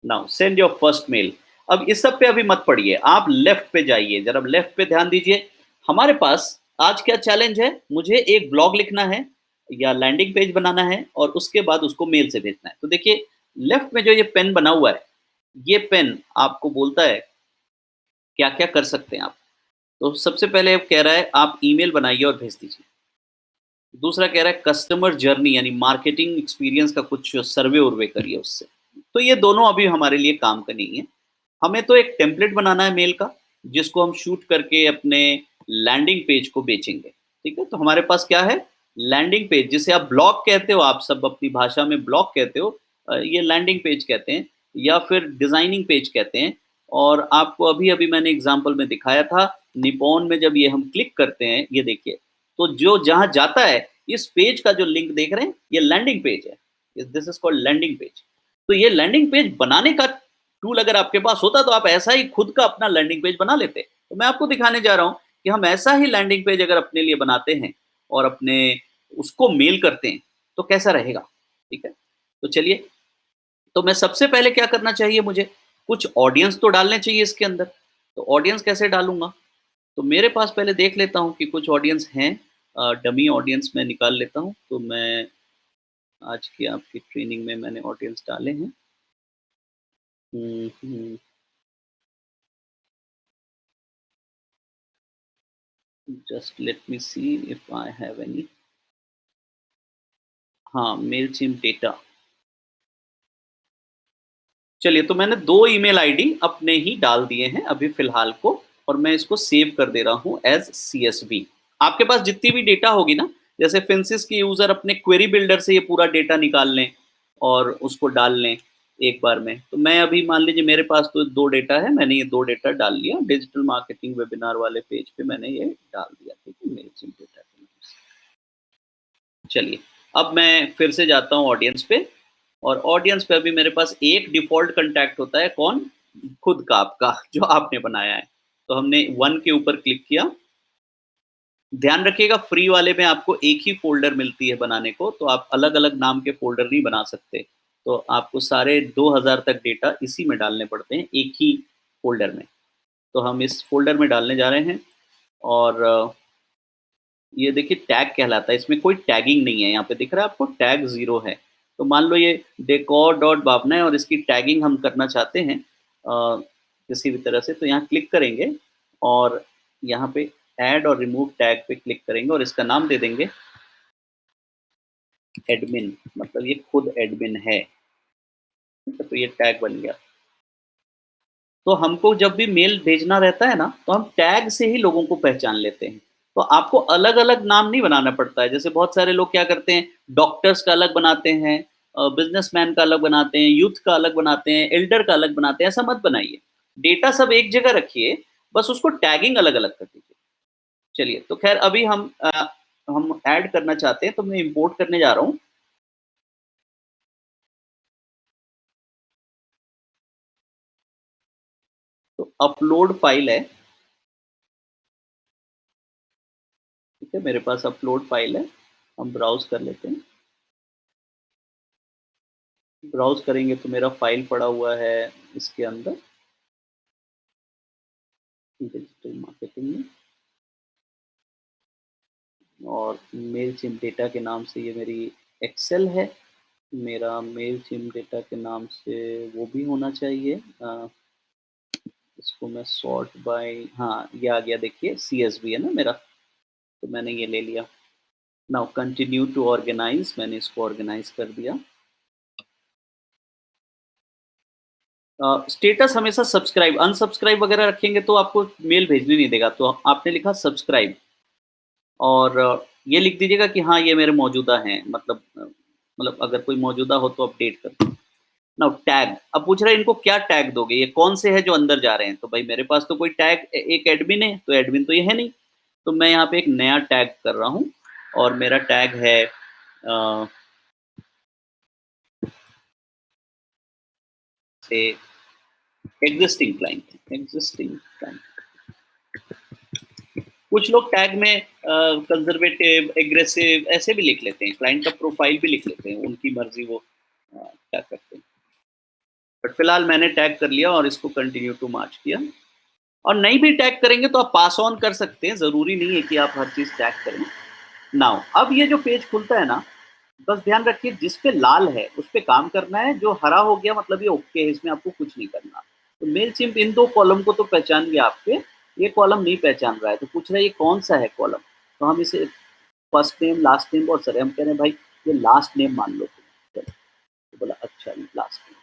Now send your first mail. अब इस सब पे अभी मत पढ़िए, आप लेफ्ट पे जाइए, जरा लेफ्ट पे ध्यान दीजिए। हमारे पास आज क्या चैलेंज है, मुझे एक ब्लॉग लिखना है या लैंडिंग पेज बनाना है और उसके बाद उसको मेल से भेजना है। तो देखिए लेफ्ट में जो ये पेन बना हुआ है, ये पेन आपको बोलता है क्या क्या कर सकते हैं आप। तो सबसे पहले कह रहा है आप ईमेल बनाइए और भेज दीजिए। दूसरा कह रहा है कस्टमर जर्नी यानी मार्केटिंग एक्सपीरियंस का कुछ सर्वे उर्वे करिए उससे। तो ये दोनों अभी हमारे लिए काम का नहीं है। हमें तो एक टेम्पलेट बनाना है मेल का, जिसको हम शूट करके अपने लैंडिंग पेज को बेचेंगे। ठीक है, तो हमारे पास क्या है, लैंडिंग पेज, जिसे आप ब्लॉग कहते हो, आप सब अपनी भाषा में ब्लॉग कहते हो, ये लैंडिंग पेज कहते हैं या फिर डिजाइनिंग पेज कहते हैं। और आपको अभी अभी मैंने एग्जांपल में दिखाया था, निपॉन में जब ये हम क्लिक करते हैं, ये देखिए, तो जो जहां जाता है, इस पेज का जो लिंक देख रहे हैं, ये लैंडिंग पेज है। This is called landing page. तो ये लैंडिंग पेज बनाने का टूल अगर आपके पास होता, तो आप ऐसा ही खुद का अपना लैंडिंग पेज बना लेते। तो मैं आपको दिखाने जा रहा हूं कि हम ऐसा ही लैंडिंग पेज अगर अपने लिए बनाते हैं और अपने उसको मेल करते हैं, तो कैसा रहेगा। ठीक है, तो चलिए, तो मैं सबसे पहले क्या करना चाहिए, मुझे कुछ ऑडियंस तो डालने चाहिए इसके अंदर। तो ऑडियंस कैसे डालूंगा, तो मेरे पास पहले देख लेता हूँ कि कुछ ऑडियंस हैं। डमी ऑडियंस में निकाल लेता हूँ। तो मैं आज की आपकी ट्रेनिंग में मैंने ऑडियंस डाले हैं। Just let me see if I have any. हाँ, मेलचिम्प डेटा। चलिए, तो मैंने 2 ईमेल आईडी अपने ही डाल दिए हैं अभी फ़िलहाल को, और मैं इसको सेव कर दे रहा हूँ एज़ सीएसवी। आपके पास जितनी भी डेटा होगी ना, जैसे फिंसिस के यूज़र अपने क्वेरी बिल्डर से ये पूरा डेटा निकाल लें और उसको डाल लें एक बार में। तो मैं अभी मान लीजिए मेरे पास तो 2 डेटा है, मैंने ये 2 डेटा डाल लिया। डिजिटल मार्केटिंग वेबिनार वाले पेज पे मैंने ये डाल दिया, ठीक है, मेलचिम्प डेटा के नाम से। चलिए, अब मैं फिर से जाता हूँ ऑडियंस पे, और ऑडियंस पे अभी मेरे पास एक डिफ़ॉल्ट कॉन्टैक्ट होता है, कौन? खुद का आपका, जो आपने बनाया है। तो हमने 1 के ऊपर क्लिक किया। ध्यान रखिएगा फ्री वाले में आपको एक ही फ़ोल्डर मिलती है बनाने को, तो आप अलग-अलग नाम के फ़ोल्डर नहीं बना सकते। तो आपको सारे 2000 तक डेटा इसी में डालने पड़ते हैं, एक ही फ़ोल्डर में। तो हम इस फ़ोल्डर में डालने जा रहे हैं, और ये देखिए टैग कहलाता है, इसमें कोई टैगिंग नहीं है। यहाँ पे दिख रहा है आपको टैग 0 है। तो मान लो ये डेकोर डॉट भावना है और इसकी टैगिंग हम करना चाहते हैं किसी भी तरह से, तो यहाँ क्लिक करेंगे और यहाँ पे ऐड और रिमूव टैग पे क्लिक करेंगे और इसका नाम दे देंगे एडमिन, मतलब ये खुद एडमिन है। तो ये टैग बन गया। तो हमको जब भी मेल भेजना रहता है ना, तो हम टैग से ही लोगों को पहचान लेते हैं। तो आपको अलग-अलग नाम नहीं बनाना पड़ता है। जैसे बहुत सारे लोग क्या करते हैं, डॉक्टर्स का अलग बनाते हैं, बिज़नेसमैन का अलग बनाते हैं, यूथ का अलग बनाते हैं, एल्डर का अलग बनाते हैं, ऐसा मत बनाइए। डेटा सब एक जगह रखिए, बस उसको टैगिंग अलग-अलग कर दीजिए। चलिए, तो खैर अभी हम ऐड करना चाहते हैं, तो मैं इंपोर्ट करने जा रहा हूँ। तो अपलोड फाइल है, ठीक है, मेरे पास अपलोड फाइल है। हम ब्राउज़ कर लेते हैं। ब्राउज़ करेंगे तो मेरा फाइल पड़ा हुआ है इसके अंदर, डिजिटल मार्केटिंग में, और मेलचिम्प डेटा के नाम से ये मेरी एक्सेल है। मेरा मेलचिम्प डेटा के नाम से वो भी होना चाहिए। इसको मैं सॉर्ट बाय, हाँ, ये आ गया, देखिए CSV है ना मेरा, तो मैंने ये ले लिया। नाउ कंटिन्यू टू ऑर्गेनाइज, मैंने इसको ऑर्गेनाइज कर दिया। स्टेटस हमेशा सब्सक्राइब, अनसब्सक्राइब वगैरह रखेंगे तो आपको मेल भेजने नहीं देगा, तो आपने लिखा सब्सक्राइब, और ये लिख दीजिएगा कि हाँ ये मेरे मौजूदा हैं, मतलब अगर कोई मौजूदा हो तो अपडेट कर दो। नाउ टैग, अब पूछ रहे हैं इनको क्या टैग दोगे, ये कौन से है जो अंदर जा रहे हैं, तो भाई मेरे पास तो कोई टैग, एक एडमिन है, तो एडमिन तो ये है नहीं, तो मैं यहाँ पे एक नया टैग कर रहा हूँ, और मेरा टैग है से एग्जिस्टिंग क्लाइंट, एग्जिस्टिंग क्लाइंट। कुछ लोग टैग में कंजर्वेटिव, एग्रेसिव ऐसे भी लिख लेते हैं, क्लाइंट का प्रोफाइल भी लिख लेते हैं, उनकी मर्जी वो क्या करते हैं। बट फिलहाल मैंने टैग कर लिया और इसको कंटिन्यू टू मार्च किया। और नहीं भी टैग करेंगे तो आप पास ऑन कर सकते हैं, जरूरी नहीं है कि आप हर चीज टैग करें। नाउ अब ये जो पेज खुलता है ना, बस ध्यान रखिए जिस पे लाल है उस पे काम करना है, जो हरा हो गया मतलब ये ओके है, इसमें आपको कुछ नहीं करना। तो मेल चिम्प इन दो कॉलम को तो पहचान गया आपके, ये कॉलम नहीं पहचान रहा है, तो पूछ रहा है ये कौन सा है कॉलम, तो हम इसे फर्स्ट नेम, लास्ट नेम और सर, हम कह रहे हैं भाई ये लास्ट नेम मान लो तुम। चलो, तो बोला अच्छा लास्ट नेम।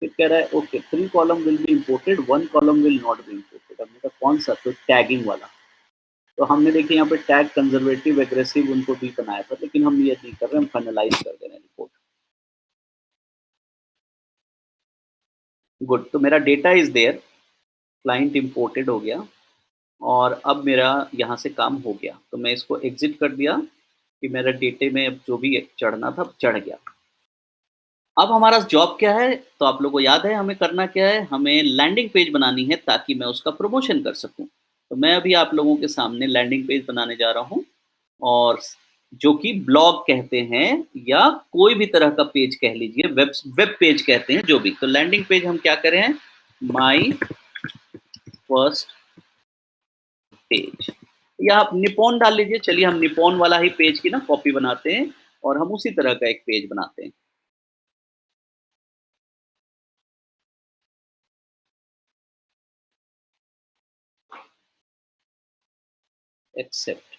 फिर कह रहा है okay 3 column will be imported, 1 column will not be imported. हमने कहा कौन सा, तो टैगिंग वाला। तो हमने देखिए यहाँ पे टैग कंजर्वेटिव, एग्रेसिव उनको भी बनाया था, लेकिन हम ये नहीं कर रहे, हम फाइनलाइज कर दे रहे हैं रिपोर्ट। गुड, तो मेरा data is there, client imported हो गया, और अब मेरा यहाँ से काम हो गया, तो मैं इसको एग्जिट कर दिया कि मेरा डेटे में अब जो भी चढ़ना था चढ़ गया। अब हमारा जॉब क्या है, तो आप लोगों को याद है हमें करना क्या है, हमें लैंडिंग पेज बनानी है ताकि मैं उसका प्रमोशन कर सकूं। तो मैं अभी आप लोगों के सामने लैंडिंग पेज बनाने जा रहा हूं, और जो कि ब्लॉग कहते हैं, या कोई भी तरह का पेज कह लीजिए, वेब वेब पेज कहते हैं, जो भी। तो लैंडिंग पेज हम क्या करें, माई फर्स्ट पेज, या आप निपॉन डाल लीजिए। चलिए हम निपॉन वाला ही पेज की ना कॉपी बनाते हैं, और हम उसी तरह का एक पेज बनाते हैं। एक्सेप्ट।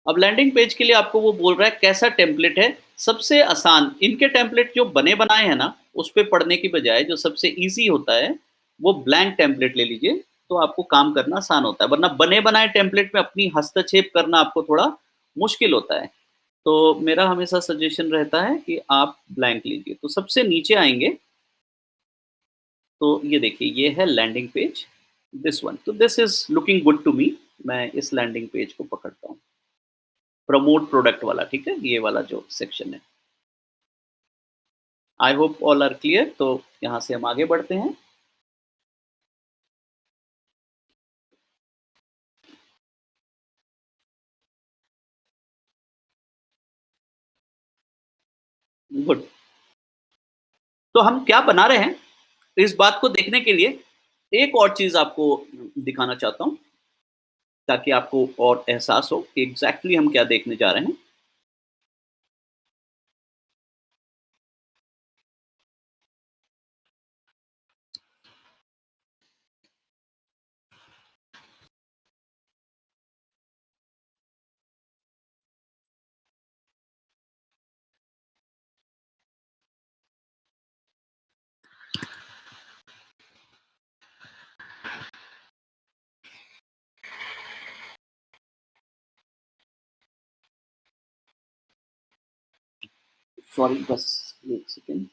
अब लैंडिंग पेज के लिए आपको वो बोल रहा है कैसा टेम्पलेट है सबसे आसान। इनके टेम्पलेट जो बने बनाए हैं ना, उस पे पढ़ने की बजाय जो सबसे इजी होता है वो ब्लैंक टेम्पलेट ले लीजिए, तो आपको काम करना आसान होता है। वरना बने बनाए टेम्पलेट में अपनी हस्तक्षेप करना आपको थोड़ा मुश्किल होता है। तो मेरा हमेशा सजेशन रहता है कि आप ब्लैंक लीजिए। तो सबसे नीचे आएंगे, तो ये देखिए ये है लैंडिंग पेज, दिस वन। तो this is looking good to me. मैं इस लैंडिंग पेज को पकड़ता हूँ, प्रमोट प्रोडक्ट वाला, ठीक है, ये वाला जो सेक्शन है। I hope all are clear. तो यहाँ से हम आगे बढ़ते हैं। गुड। तो हम क्या बना रहे हैं, इस बात को देखने के लिए एक और चीज आपको दिखाना चाहता हूँ, ताकि आपको और एहसास हो कि एग्जैक्टली हम क्या देखने जा रहे हैं। सॉरी, बस एक सेकेंड।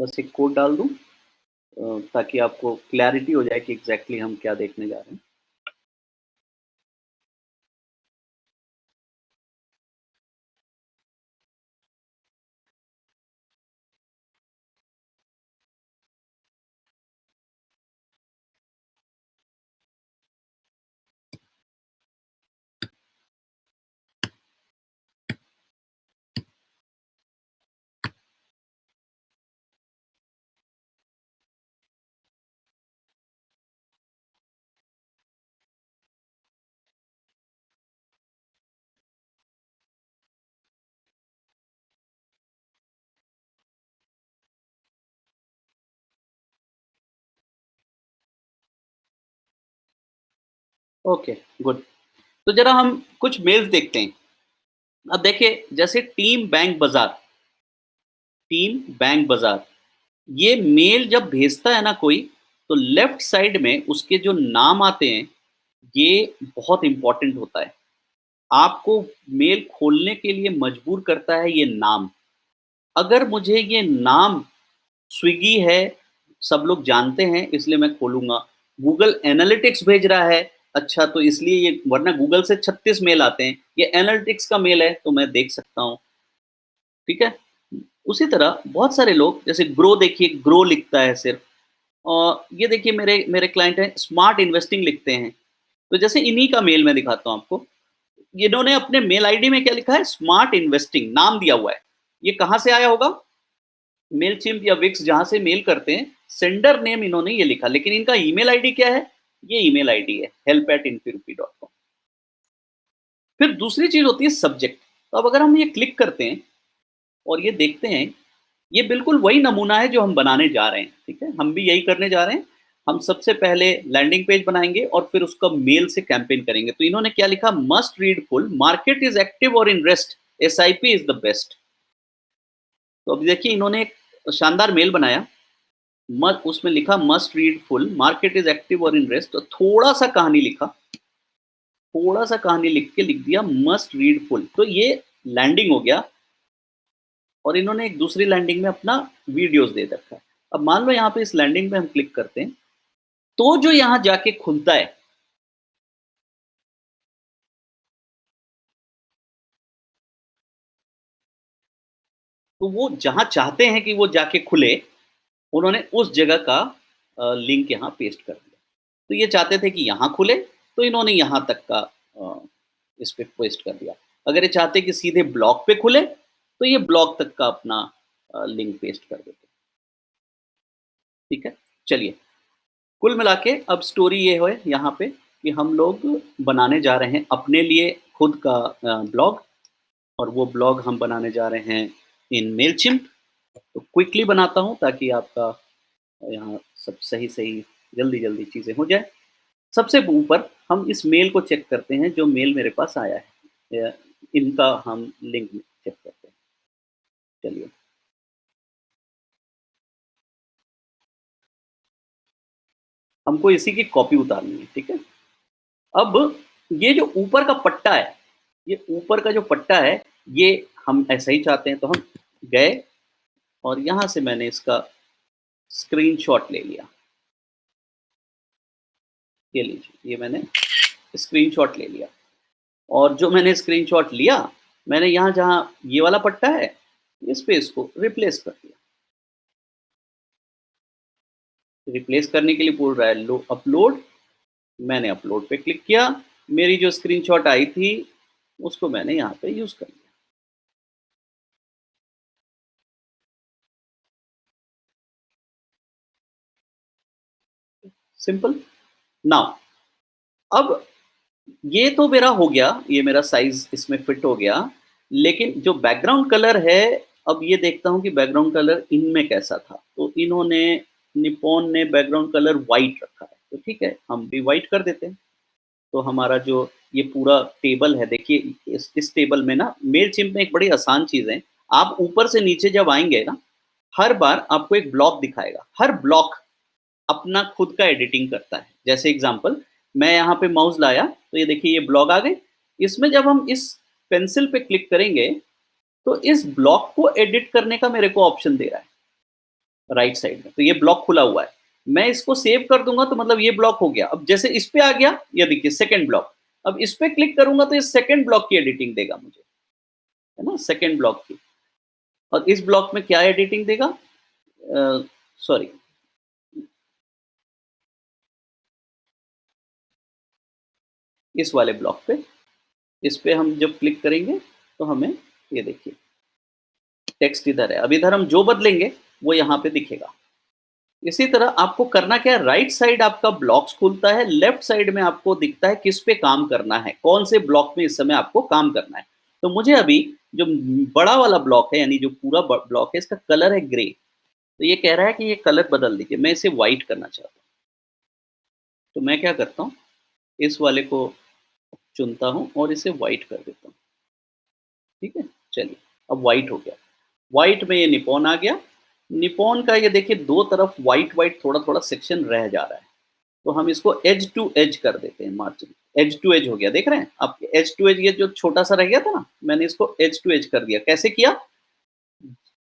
बस एक कोड डाल दूँ ताकि आपको क्लैरिटी हो जाए कि एग्ज़ैक्टली हम क्या देखने जा रहे हैं। Okay, good. तो ज़रा हम कुछ मेल्स देखते हैं। अब देखिए जैसे टीम बैंक बाज़ार, ये मेल जब भेजता है ना कोई, तो लेफ्ट साइड में उसके जो नाम आते हैं, ये बहुत इम्पोर्टेंट होता है। आपको मेल खोलने के लिए मजबूर करता है ये नाम। अगर मुझे ये नाम स्विगी है, सब लोग जानते हैं इसलिए मैं खोलूँगा। गूगल एनालिटिक्स भेज रहा है, अच्छा तो इसलिए ये, वरना गूगल से 36 मेल आते हैं, ये एनालिटिक्स का मेल है तो मैं देख सकता हूँ, ठीक है? उसी तरह बहुत सारे लोग जैसे ग्रो, देखिए ग्रो लिखता है सिर्फ़, और ये देखिए मेरे मेरे क्लाइंट हैं स्मार्ट इन्वेस्टिंग लिखते हैं। तो जैसे इन्हीं का मेल मैं दिखाता हूँ आपको। इन्होंने अपने मेल आईडी में क्या लिखा है, स्मार्ट इन्वेस्टिंग नाम दिया हुआ है। ये कहाँ से आया होगा? मेलचिम्प या विक्स जहाँ से मेल करते हैं, सेंडर नेम इन्होंने ये लिखा, लेकिन इनका ईमेल आईडी क्या है? ये ईमेल आईडी है help@infirupi.com। फिर दूसरी चीज़ होती है सब्जेक्ट। तो अब अगर हम ये क्लिक करते हैं और ये देखते हैं, ये बिल्कुल वही नमूना है जो हम बनाने जा रहे हैं, ठीक है? हम भी यही करने जा रहे हैं। हम सबसे पहले लैंडिंग पेज बनाएँगे और फिर उसका मेल से कैंपेन करेंगे। तो इन्होंने क्या लिखा, must read full, market is active और in rest, SIP is the best. तो अब देखिए इन्होंने एक शानदार मेल बनाया, उसमें लिखा must read full, market is active और इन रेस्ट, तो थोड़ा-सा कहानी लिख के लिख दिया मस्ट रीड फुल। तो ये लैंडिंग हो गया और इन्होंने एक दूसरी लैंडिंग में अपना वीडियोज़ दे रखा है। अब मान लो यहाँ पे इस लैंडिंग पे हम क्लिक करते हैं, तो जो यहाँ जाके खुलता है, तो वो जहाँ चाहते हैं कि वो जाके खुले, उन्होंने उस जगह का लिंक यहाँ पेस्ट कर दिया। तो ये चाहते थे कि यहाँ खुले, तो इन्होंने यहाँ तक का इस पे पेस्ट कर दिया। अगर ये चाहते कि सीधे ब्लॉग पे खुले, तो ये ब्लॉग तक का अपना लिंक पेस्ट कर देते। ठीक है? चलिए, कुल मिला के अब स्टोरी ये है यहाँ पे कि हम लोग बनाने जा रहे हैं अपने लिए खुद का ब्लॉग, और वो ब्लॉग हम बनाने जा रहे हैं इन मेलचिम्प। तो क्विकली बनाता हूँ ताकि आपका यहाँ सब सही-सही, जल्दी-जल्दी चीज़ें हो जाए। सबसे ऊपर हम इस मेल को चेक करते हैं जो मेल मेरे पास आया है। इनका हम लिंक चेक करते हैं। चलिए, हमको इसी की कॉपी उतारनी है, ठीक है? अब ये जो ऊपर का पट्टा है, ये ऊपर का जो पट्टा है, ये हम ऐसा ही चाहते हैं, तो हम गए और यहाँ से मैंने इसका स्क्रीनशॉट ले लिया। ये लीजिए, ये मैंने स्क्रीनशॉट ले लिया, और जो मैंने स्क्रीनशॉट लिया, मैंने यहाँ जहाँ ये वाला पट्टा है, इस पे इसको रिप्लेस कर दिया। रिप्लेस करने के लिए बोल रहा है लो अपलोड, मैंने अपलोड पे क्लिक किया, मेरी जो स्क्रीनशॉट आई थी, उसको मैंने यहाँ पे यूज़ कर लिया। सिंपल। नाउ अब ये तो मेरा हो गया, ये मेरा साइज़ इसमें फिट हो गया, लेकिन जो बैकग्राउंड कलर है, अब ये देखता हूँ कि बैकग्राउंड कलर इनमें कैसा था। तो इन्होंने, निप्पॉन ने बैकग्राउंड कलर व्हाइट रखा है, तो ठीक है, हम भी व्हाइट कर देते हैं। तो हमारा जो ये पूरा टेबल है, देखिए इस टेबल में ना मेलचिम्प में एक बड़ी आसान चीज़ है, आप ऊपर से नीचे जब आएँगे ना, हर बार आपको एक ब्लॉक दिखाएगा। हर ब्लॉक अपना खुद का एडिटिंग करता है। जैसे एग्ज़ाम्पल, मैं यहाँ पे माउस लाया, तो ये देखिए ये ब्लॉग आ गए। इसमें जब हम इस पेंसिल पे क्लिक करेंगे, तो इस ब्लॉक को एडिट करने का मेरे को ऑप्शन दे रहा है। राइट साइड में, तो ये ब्लॉक खुला हुआ है। मैं इसको सेव कर दूंगा तो मतलब ये ब्लॉक हो गया। अब जैसे इस पे आ गया, ये देखिए सेकंड ब्लॉक। अब इस पे क्लिक करूंगा तो ये सेकंड ब्लॉक की एडिटिंग देगा मुझे, है ना, सेकंड ब्लॉक की। और इस ब्लॉक में क्या एडिटिंग देगा, सॉरी, इस वाले ब्लॉक पे, इस पे हम जब क्लिक करेंगे तो हमें ये देखिए टेक्स्ट इधर है। अब इधर हम जो बदलेंगे वो यहाँ पे दिखेगा। इसी तरह आपको करना क्या है, राइट साइड आपका ब्लॉक्स खुलता है, लेफ्ट साइड में आपको दिखता है किस पे काम करना है, कौन से ब्लॉक में इस समय आपको काम करना है। तो मुझे अभी जो बड़ा वाला ब्लॉक है, यानी जो पूरा ब्लॉक है, इसका कलर है ग्रे। तो ये कह रहा है कि ये कलर बदल दीजिए, मैं इसे व्हाइट करना चाहता हूँ। तो मैं क्या करता हूँ, इस वाले को चुनता हूँ और इसे व्हाइट कर देता हूँ। ठीक है, चलिए अब व्हाइट हो गया। व्हाइट में ये निपॉन आ गया। निपॉन का ये देखिए दो तरफ व्हाइट व्हाइट थोड़ा थोड़ा सेक्शन रह जा रहा है। तो हम इसको एज टू एज कर देते हैं, मार्जिन एज टू एज हो गया, देख रहे हैं आप, एज टू एज, ये जो छोटा सा रह गया था ना, मैंने इसको एज टू एज कर दिया। कैसे किया,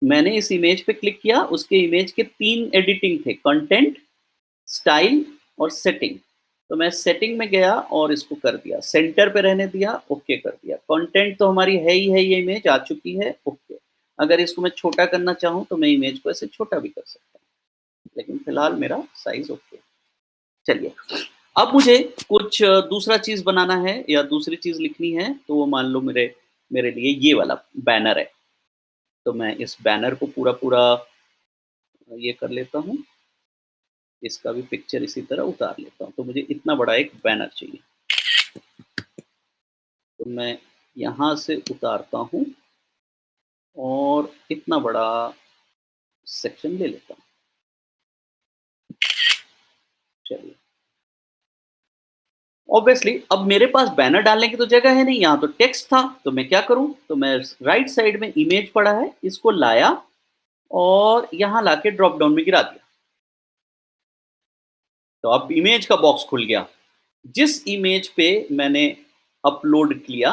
मैंने इस इमेज पे क्लिक किया, उसके इमेज के 3 एडिटिंग थे, कंटेंट, स्टाइल और सेटिंग। तो मैं सेटिंग में गया और इसको कर दिया, सेंटर पे रहने दिया, ओके कर दिया। कंटेंट तो हमारी है ही है, ये इमेज आ चुकी है, ओके। अगर इसको मैं छोटा करना चाहूँ तो मैं इमेज को ऐसे छोटा भी कर सकता हूँ, लेकिन फिलहाल मेरा साइज ओके। चलिए, अब मुझे कुछ दूसरा चीज़ बनाना है या दूसरी चीज़ लिखनी है, तो वो मान लो मेरे मेरे लिए ये वाला बैनर है। तो मैं इस बैनर को पूरा-पूरा ये कर लेता हूँ, इसका भी पिक्चर इसी तरह उतार लेता हूँ। तो मुझे इतना बड़ा एक बैनर चाहिए। तो मैं यहाँ से उतारता हूँ और इतना बड़ा सेक्शन ले लेता हूँ। चलिए, ऑब्वियसली अब मेरे पास बैनर डालने की तो जगह है नहीं, यहाँ तो टेक्स्ट था। तो मैं क्या करूँ, तो मैं राइट साइड में इमेज पड़ा है, इसको लाया और यहाँ लाके ड्रॉप डाउन में गिरा दिया। तो अब इमेज का बॉक्स खुल गया। जिस इमेज पे मैंने अपलोड किया,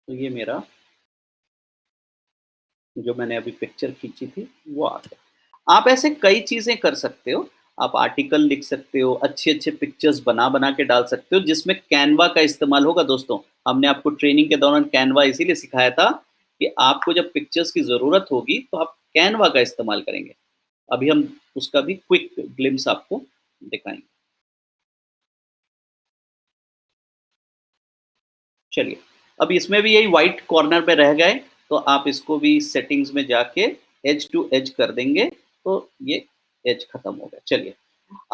तो ये मेरा जो मैंने अभी पिक्चर खींची थी वो आ गया। आप ऐसे कई चीज़ें कर सकते हो। आप आर्टिकल लिख सकते हो, अच्छे-अच्छे पिक्चर्स बना-बना के डाल सकते हो, जिसमें कैनवा का इस्तेमाल होगा दोस्तों। हमने आपको ट्रेनिंग के दौरान कैनवा इसीलिए सिखाया था कि आपको जब पिक्चर्स की ज़रूरत होगी तो आप कैनवा का इस्तेमाल करेंगे। अभी हम उसका भी क्विक ग्लिम्स आपको दिखाएँगे। चलिए, अब इसमें भी यही व्हाइट कॉर्नर पे रह गए, तो आप इसको भी सेटिंग्स में जाके एज टू एज कर देंगे, तो ये एज खत्म हो गया। चलिए,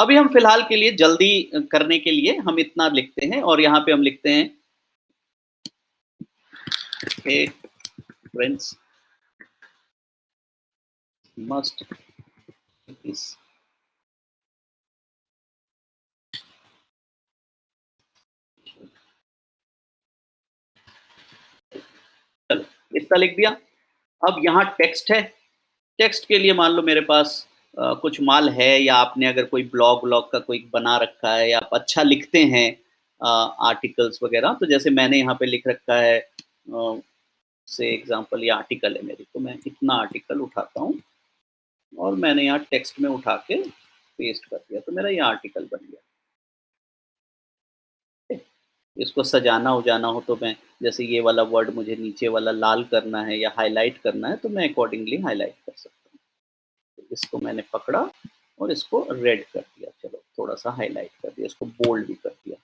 अभी हम फिलहाल के लिए जल्दी करने के लिए हम इतना लिखते हैं और यहाँ पे हम लिखते हैं, हे फ्रेंड्स मस्ट दिस। चलो, इतना लिख दिया। अब यहाँ टेक्स्ट है। टेक्स्ट के लिए मान लो मेरे पास कुछ माल है, या आपने अगर कोई ब्लॉग व्लॉग का कोई बना रखा है, या आप अच्छा लिखते हैं आर्टिकल्स वगैरह, तो जैसे मैंने यहाँ पे लिख रखा है, से एग्जांपल ये आर्टिकल है मेरी, तो मैं इतना आर्टिकल उठाता हूँ और मैंने यहाँ टेक्स्ट में उठा के पेस्ट कर दिया, तो मेरा ये आर्टिकल बन गया। इसको सजाना उजाना हो तो मैं, जैसे ये वाला वर्ड मुझे नीचे वाला लाल करना है या हाईलाइट करना है, तो मैं अकॉर्डिंगली हाईलाइट कर सकता हूँ। तो इसको मैंने पकड़ा और इसको रेड कर दिया, चलो थोड़ा सा हाईलाइट कर दिया, इसको बोल्ड भी कर दिया।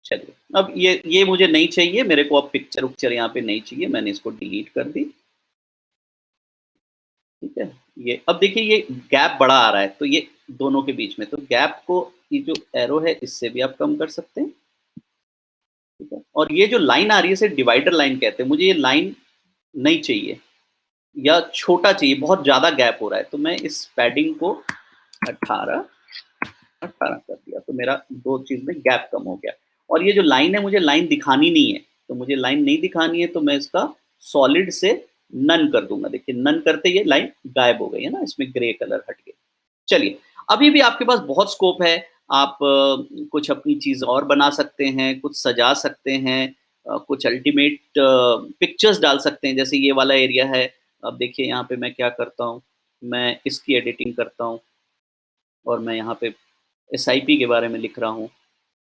चलिए, अब ये मुझे नहीं चाहिए, मेरे को अब पिक्चर उक्चर यहाँ पे नहीं चाहिए, मैंने इसको डिलीट कर दी। ठीक है, ये अब देखिए ये गैप बड़ा आ रहा है, तो ये दोनों के बीच में, तो गैप को, ये जो एरो है इससे भी आप कम कर सकते हैं। ठीक है, और ये जो लाइन आ रही है इसे डिवाइडर लाइन कहते हैं। मुझे ये लाइन नहीं चाहिए, या छोटा चाहिए, बहुत ज़्यादा गैप हो रहा है, तो मैं इस पैडिंग को 18 18 कर दिया, तो मेरा 2 चीज़ में गैप कम हो गया। और ये जो लाइन है, मुझे लाइन दिखानी नहीं है, तो मुझे लाइन नहीं दिखानी है, तो मैं इसका सॉलिड से नन कर दूँगा। देखिए नन करते ये लाइन गायब हो गई है ना, इसमें ग्रे कलर हट गया। चलिए, अभी भी आपके पास बहुत स्कोप है, आप कुछ अपनी चीज़ और बना सकते हैं, कुछ सजा सकते हैं, कुछ अल्टीमेट पिक्चर्स डाल सकते हैं, जैसे ये वाला एरिया है। अब देखिए यहाँ पे मैं क्या करता हूँ, मैं इसकी एडिटिंग करता हूँ और मैं यहाँ पे एसआईपी के बारे में लिख रहा हूँ।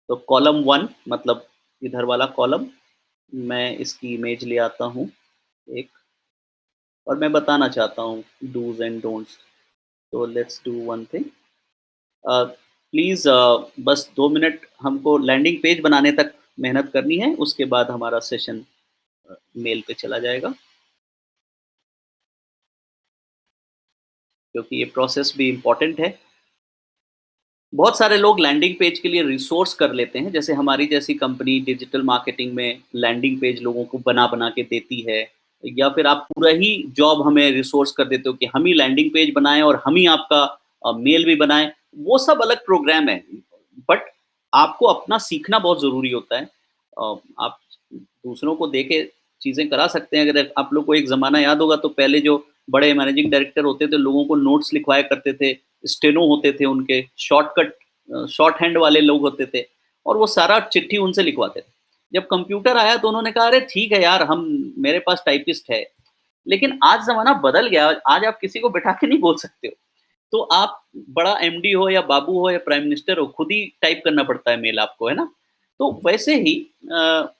तो कॉलम 1 मतलब इधर वाला कॉलम, मैं इसकी इमेज ले आता हूँ एक, और मैं बताना चाहता हूँ डूज़ एंड डोंट्स। तो let's do one thing, please बस 2 मिनट हमको लैंडिंग पेज बनाने तक मेहनत करनी है, उसके बाद हमारा सेशन मेल पे चला जाएगा, क्योंकि ये प्रोसेस भी इम्पोर्टेंट है। बहुत सारे लोग लैंडिंग पेज के लिए रिसोर्स कर लेते हैं, जैसे हमारी जैसी कंपनी डिजिटल मार्केटिंग में लैंडिंग पेज लोगों को बना-बना के देती है, या फिर आप पूरा ही जॉब हमें रिसोर्स कर देते हो कि हम ही लैंडिंग पेज बनाएँ और हम ही आपका मेल भी बनाएँ, वो सब अलग प्रोग्राम है। बट आपको अपना सीखना बहुत ज़रूरी होता है। आप दूसरों को देके चीज़ें करा सकते हैं। अगर आप लोग को एक ज़माना याद होगा, तो पहले जो बड़े मैनेजिंग डायरेक्टर होते थे, लोगों को नोट्स लिखवाया करते थे, स्टेनो होते थे उनके, शॉर्ट हैंड वाले लोग होते थे, और वो सारा चिट्ठी उनसे लिखवाते थे। जब कंप्यूटर आया तो उन्होंने कहा, अरे ठीक है यार, हम मेरे पास टाइपिस्ट है। लेकिन आज ज़माना बदल गया, आज आप किसी को बिठा के नहीं बोल सकते हो। तो आप बड़ा एमडी हो या बाबू हो या प्राइम मिनिस्टर हो, खुद ही टाइप करना पड़ता है मेल आपको, है ना? तो वैसे ही अ,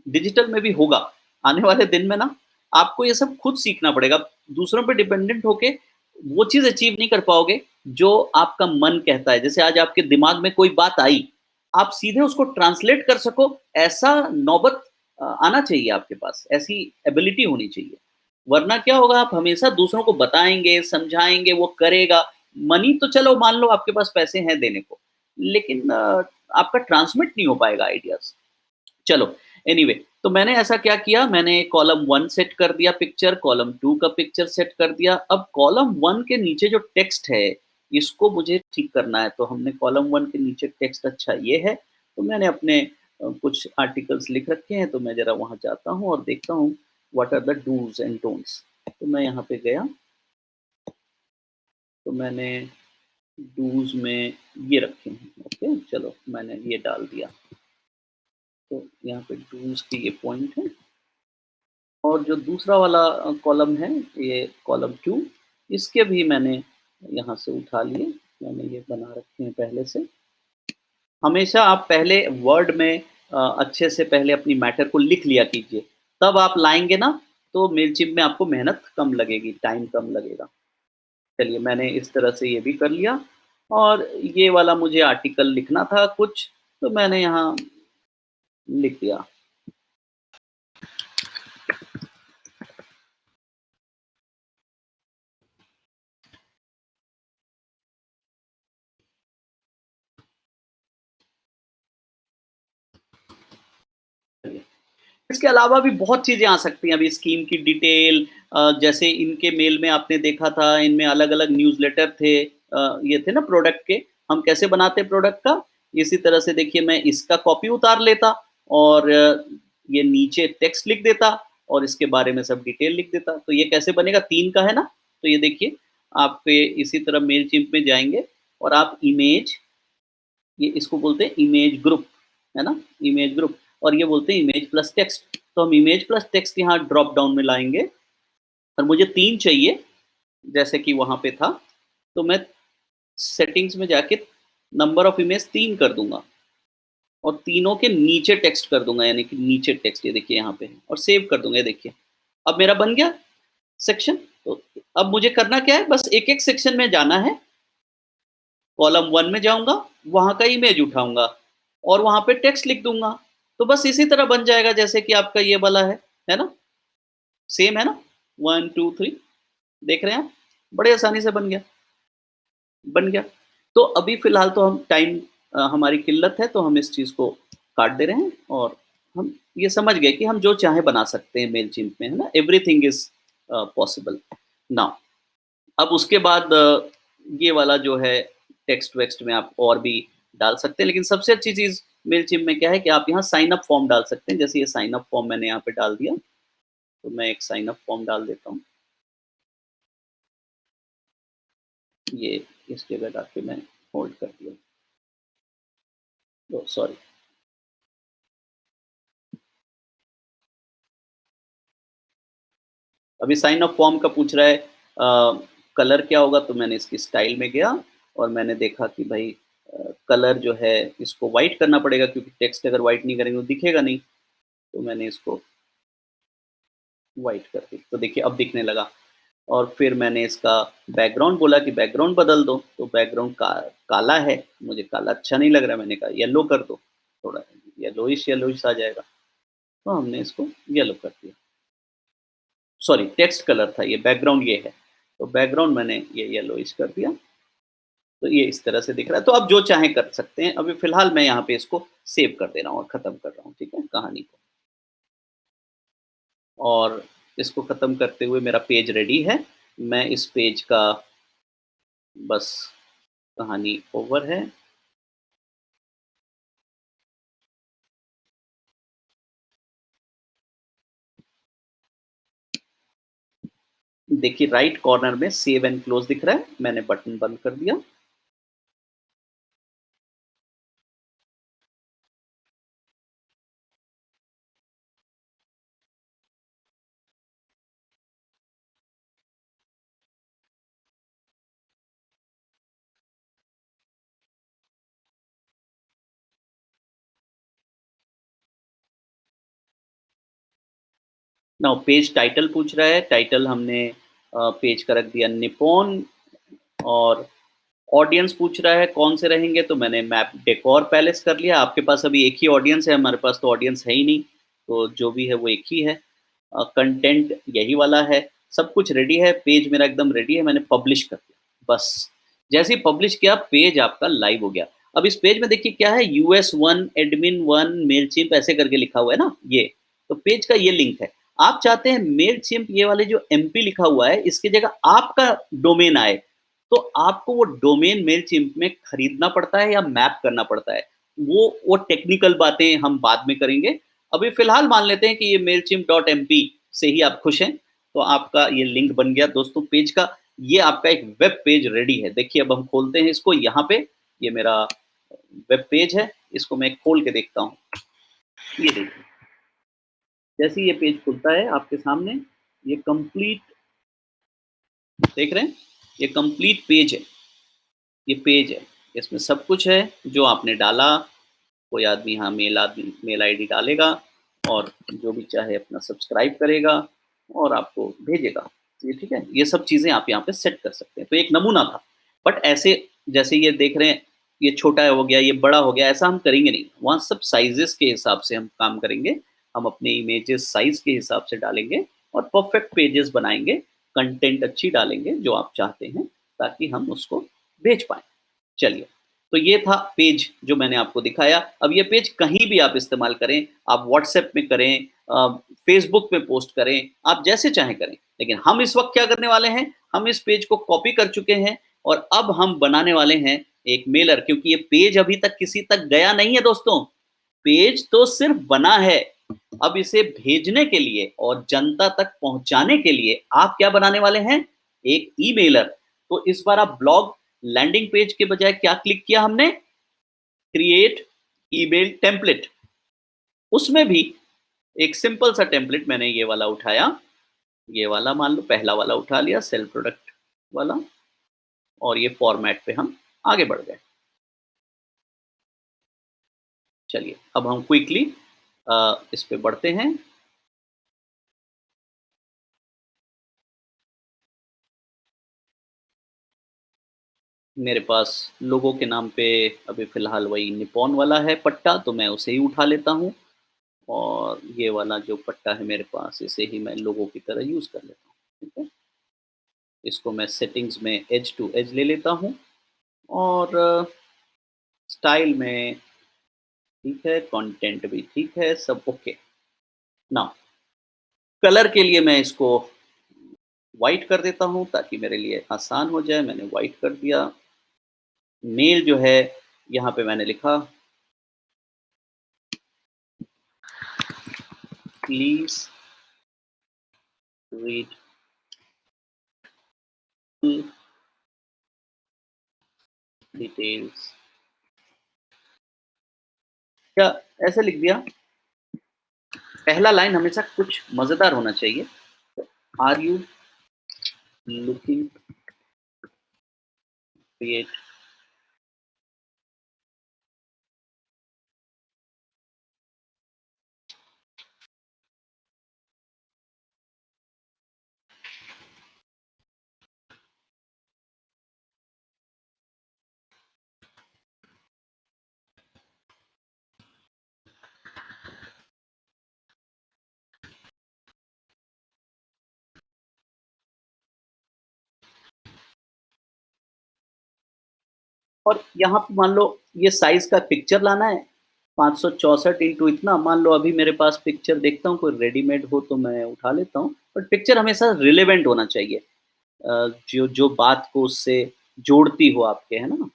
डिजिटल में भी होगा। आने वाले दिन में ना आपको ये सब खुद सीखना पड़ेगा। दूसरों पे डिपेंडेंट होके वो चीज़ अचीव नहीं कर पाओगे जो आपका मन कहता है। जैसे आज आपके दिमाग में कोई बात आई, आप सीधे उसको ट्रांसलेट कर सको, ऐसा नौबत आना चाहिए आपके पास, ऐसी एबिलिटी होनी चाहिए। वरना क्या होगा, आप हमेशा दूसरों को बताएँगे, समझाएँगे, वो करेगा। मनी तो चलो मान लो आपके पास पैसे हैं देने को, लेकिन आपका ट्रांसमिट नहीं हो पाएगा आइडियाज़। चलो, एनीवे, तो मैंने ऐसा क्या किया, मैंने कॉलम 1 सेट कर दिया पिक्चर, कॉलम 2 का पिक्चर सेट कर दिया। अब कॉलम 1 के नीचे जो टेक्स्ट है, इसको मुझे ठीक करना है। तो हमने कॉलम 1 के नीचे टेक्स्ट, अच्छा ये है, तो मैंने अपने कुछ आर्टिकल्स लिख रखे हैं, तो मैं ज़रा वहाँ जाता हूँ और देखता हूँ what are the dos and don'ts. तो मैं यहाँ पे गया, तो मैंने डूज़ में ये रखे हैं, ओके, चलो मैंने ये डाल दिया। तो यहाँ पे डूज़ की ये पॉइंट है। और जो दूसरा वाला कॉलम है, ये कॉलम 2, इसके भी मैंने यहाँ से उठा लिए, मैंने ये बना रखे हैं पहले से। हमेशा आप पहले वर्ड में अच्छे से पहले अपनी मैटर को लिख लिया कीजिए, तब आप लाएँगे ना, तो मेलचिप में आपको मेहनत कम लगेगी, टाइम कम लगेगा। चलिए, मैंने इस तरह से ये भी कर लिया, और ये वाला मुझे आर्टिकल लिखना था कुछ, तो मैंने यहाँ लिख दिया। इसके अलावा भी बहुत चीज़ें आ सकती हैं, अभी स्कीम की डिटेल, जैसे इनके मेल में आपने देखा था, इनमें अलग-अलग न्यूज़लेटर थे, ये थे ना प्रोडक्ट के, हम कैसे बनाते हैं प्रोडक्ट का, इसी तरह से देखिए मैं इसका कॉपी उतार लेता, और ये नीचे टेक्स्ट लिख देता, और इसके बारे में सब डिटेल लिख देता। तो ये कैसे बनेगा, 3 का है ना, तो ये देखिए, आप पे इसी तरह मेलचिम्प में जाएँगे, और आप इमेज, ये इसको बोलते हैं इमेज ग्रुप, है ना? इमेज ग्रुप, और ये बोलते हैं इमेज प्लस टेक्स्ट। तो हम इमेज प्लस टेक्स्ट यहाँ ड्रॉप डाउन में लाएँगे, और मुझे 3 चाहिए, जैसे कि वहाँ पे था, तो मैं सेटिंग्स में जाके नंबर ऑफ इमेज 3 कर दूँगा, और तीनों के नीचे टेक्स्ट कर दूँगा, यानी कि नीचे टेक्स्ट ये देखिए यहाँ पे है, और सेव कर दूँगा, ये देखिए। अब मेरा बन गया सेक्शन। तो अब मुझे करना क्या है, बस एक-एक सेक्शन में जाना है, कॉलम 1 में जाऊँगा, वहाँ का इमेज उठाऊँगा, और वहाँ पे टेक्स्ट लिख दूँगा। तो बस इसी तरह बन जाएगा जैसे कि आपका ये वाला है ना? सेम है ना? 1, 2, 3, देख रहे हैं आप? बड़े आसानी से बन गया। तो अभी फ़िलहाल तो हम टाइम, हमारी किल्लत है, तो हम इस चीज़ को काट दे रहे हैं, और हम ये समझ गए कि हम जो चाहें बना सकते हैं मेलचिम्प में, है ना? Everything is possible. नाउ, अब उसके बाद ये वाला जो है, टेक्स्ट वेक्स्ट में आप और भी डाल सकते हैं, लेकिन सबसे अच्छी चीज़ मेलचिम्प में क्या है कि आप यहाँ साइन अप फॉर्म डाल सकते हैं। जैसे ये साइन अप फॉर्म मैंने यहाँ पे डाल दिया, तो मैं एक साइन अप फॉर्म डाल देता हूँ। ये इस जगह जाके मैं होल्ड कर दिया, ओह सॉरी। अभी साइन ऑफ फॉर्म का पूछ रहा है कलर क्या होगा, तो मैंने इसकी स्टाइल में गया और मैंने देखा कि भाई कलर जो है इसको व्हाइट करना पड़ेगा क्योंकि टेक्स्ट अगर व्हाइट नहीं करेंगे तो दिखेगा नहीं। तो मैंने इसको व्हाइट कर दी, तो देखिए अब दिखने लगा। और फिर मैंने इसका बैकग्राउंड बोला कि बैकग्राउंड बदल दो, तो बैकग्राउंड काला है, मुझे काला अच्छा नहीं लग रहा, मैंने कहा येलो कर दो, थोड़ा येलोइश येलोइश आ जाएगा। तो हमने इसको येलो कर दिया। सॉरी, टेक्स्ट कलर था ये, बैकग्राउंड ये है। तो बैकग्राउंड मैंने ये येलोइश कर दिया, तो ये इस तरह से दिख रहा है। तो आप जो चाहें कर सकते हैं। अभी फ़िलहाल मैं यहाँ पे इसको सेव कर दे रहा हूँ और ख़त्म कर रहा हूँ, ठीक है, कहानी को। और इसको ख़त्म करते हुए मेरा पेज रेडी है। मैं इस पेज का बस कहानी ओवर है। देखिए राइट कॉर्नर में सेव एंड क्लोज़ दिख रहा है, मैंने बटन बंद कर दिया। नाउ पेज टाइटल पूछ रहा है, टाइटल हमने पेज का रख दिया निप्पॉन। और ऑडियंस पूछ रहा है कौन से रहेंगे, तो मैंने मैप डेकोर पैलेस कर लिया। आपके पास अभी एक ही ऑडियंस है, हमारे पास तो ऑडियंस है ही नहीं, तो जो भी है वो एक ही है। कंटेंट यही वाला है, सब कुछ रेडी है, पेज मेरा एकदम रेडी है, मैंने पब्लिश कर दिया। बस जैसे ही पब्लिश किया पेज आपका लाइव हो गया। अब इस पेज में देखिए क्या है, US1 एडमिन 1 मेलचिम्प ऐसे करके लिखा हुआ है ना, ये तो पेज का ये लिंक है। आप चाहते हैं मेलचिम्प ये वाले जो MP लिखा हुआ है इसकी जगह आपका डोमेन आए, तो आपको वो डोमेन मेलचिम्प में खरीदना पड़ता है या मैप करना पड़ता है। वो टेक्निकल बातें हम बाद में करेंगे। अभी फ़िलहाल मान लेते हैं कि ये mailchimp.mp से ही आप खुश हैं, तो आपका ये लिंक बन गया दोस्तों पेज का। ये आपका एक वेब पेज रेडी है। देखिए अब हम खोलते हैं इसको, यहाँ पे ये मेरा वेब पेज है, इसको मैं खोल के देखता हूँ। ये देखिए, जैसे ही ये पेज खुलता है आपके सामने, ये कंप्लीट देख रहे हैं, ये कंप्लीट पेज है। ये पेज है, इसमें सब कुछ है जो आपने डाला। कोई आदमी यहाँ मेल आईडी डालेगा और जो भी चाहे अपना सब्सक्राइब करेगा और आपको भेजेगा। ये ठीक है, ये सब चीज़ें आप यहाँ पे सेट कर सकते हैं। तो एक नमूना था, बट ऐसे जैसे ये देख रहे हैं, ये छोटा हो गया, ये बड़ा हो गया, ऐसा हम करेंगे नहीं। वहाँ सब साइज़ेस के हिसाब से हम काम करेंगे। हम अपने इमेजेस साइज़ के हिसाब से डालेंगे और परफेक्ट पेजेस बनाएँगे, कंटेंट अच्छी डालेंगे जो आप चाहते हैं, ताकि हम उसको बेच पाएँ। चलिए, तो ये था पेज जो मैंने आपको दिखाया। अब ये पेज कहीं भी आप इस्तेमाल करें, आप व्हाट्सएप में करें, फेसबुक पे पोस्ट करें, आप जैसे चाहें करें। लेकिन हम इस वक़्त क्या करने वाले हैं, हम इस पेज को कॉपी कर चुके हैं और अब हम बनाने वाले हैं एक मेलर, क्योंकि ये पेज अभी तक किसी तक गया नहीं है दोस्तों। पेज तो सिर्फ़ बना है। अब इसे भेजने के लिए और जनता तक पहुँचाने के लिए आप क्या बनाने वाले हैं? एक ईमेलर। तो इस बार आप ब्लॉग लैंडिंग पेज के बजाय क्या क्लिक किया हमने? Create email template. उसमें भी एक सिंपल सा टेम्पलेट मैंने ये वाला उठाया, ये वाला मान लो पहला वाला उठा लिया सेल प्रोडक्ट वाला, और ये फॉर्मेट पे हम आगे बढ़ गए। चलिए अब हम क्विकली इस पे बढ़ते हैं। मेरे पास लोगों के नाम पे अभी फ़िलहाल वही निप्पॉन वाला है पट्टा, तो मैं उसे ही उठा लेता हूँ। और ये वाला जो पट्टा है मेरे पास, इसे ही मैं लोगों की तरह यूज़ कर लेता हूँ, ठीक है। इसको मैं सेटिंग्स में एज टू एज ले लेता हूँ और स्टाइल में ठीक है, कंटेंट भी ठीक है, सब ओके। नाउ कलर के लिए मैं इसको व्हाइट कर देता हूँ ताकि मेरे लिए आसान हो जाए, मैंने व्हाइट कर दिया। मेल जो है, यहाँ पे मैंने लिखा प्लीज़ रीड फुल डिटेल्स, क्या ऐसे लिख दिया। पहला लाइन हमेशा कुछ मज़ेदार होना चाहिए। Are you looking create? और यहाँ पे मान लो ये साइज का पिक्चर लाना है 564 इंटू इतना, मान लो अभी मेरे पास पिक्चर देखता हूँ कोई रेडीमेड हो तो मैं उठा लेता हूँ, बट पिक्चर हमेशा रिलेवेंट होना चाहिए, जो जो बात को उससे जोड़ती हो आपके, है ना?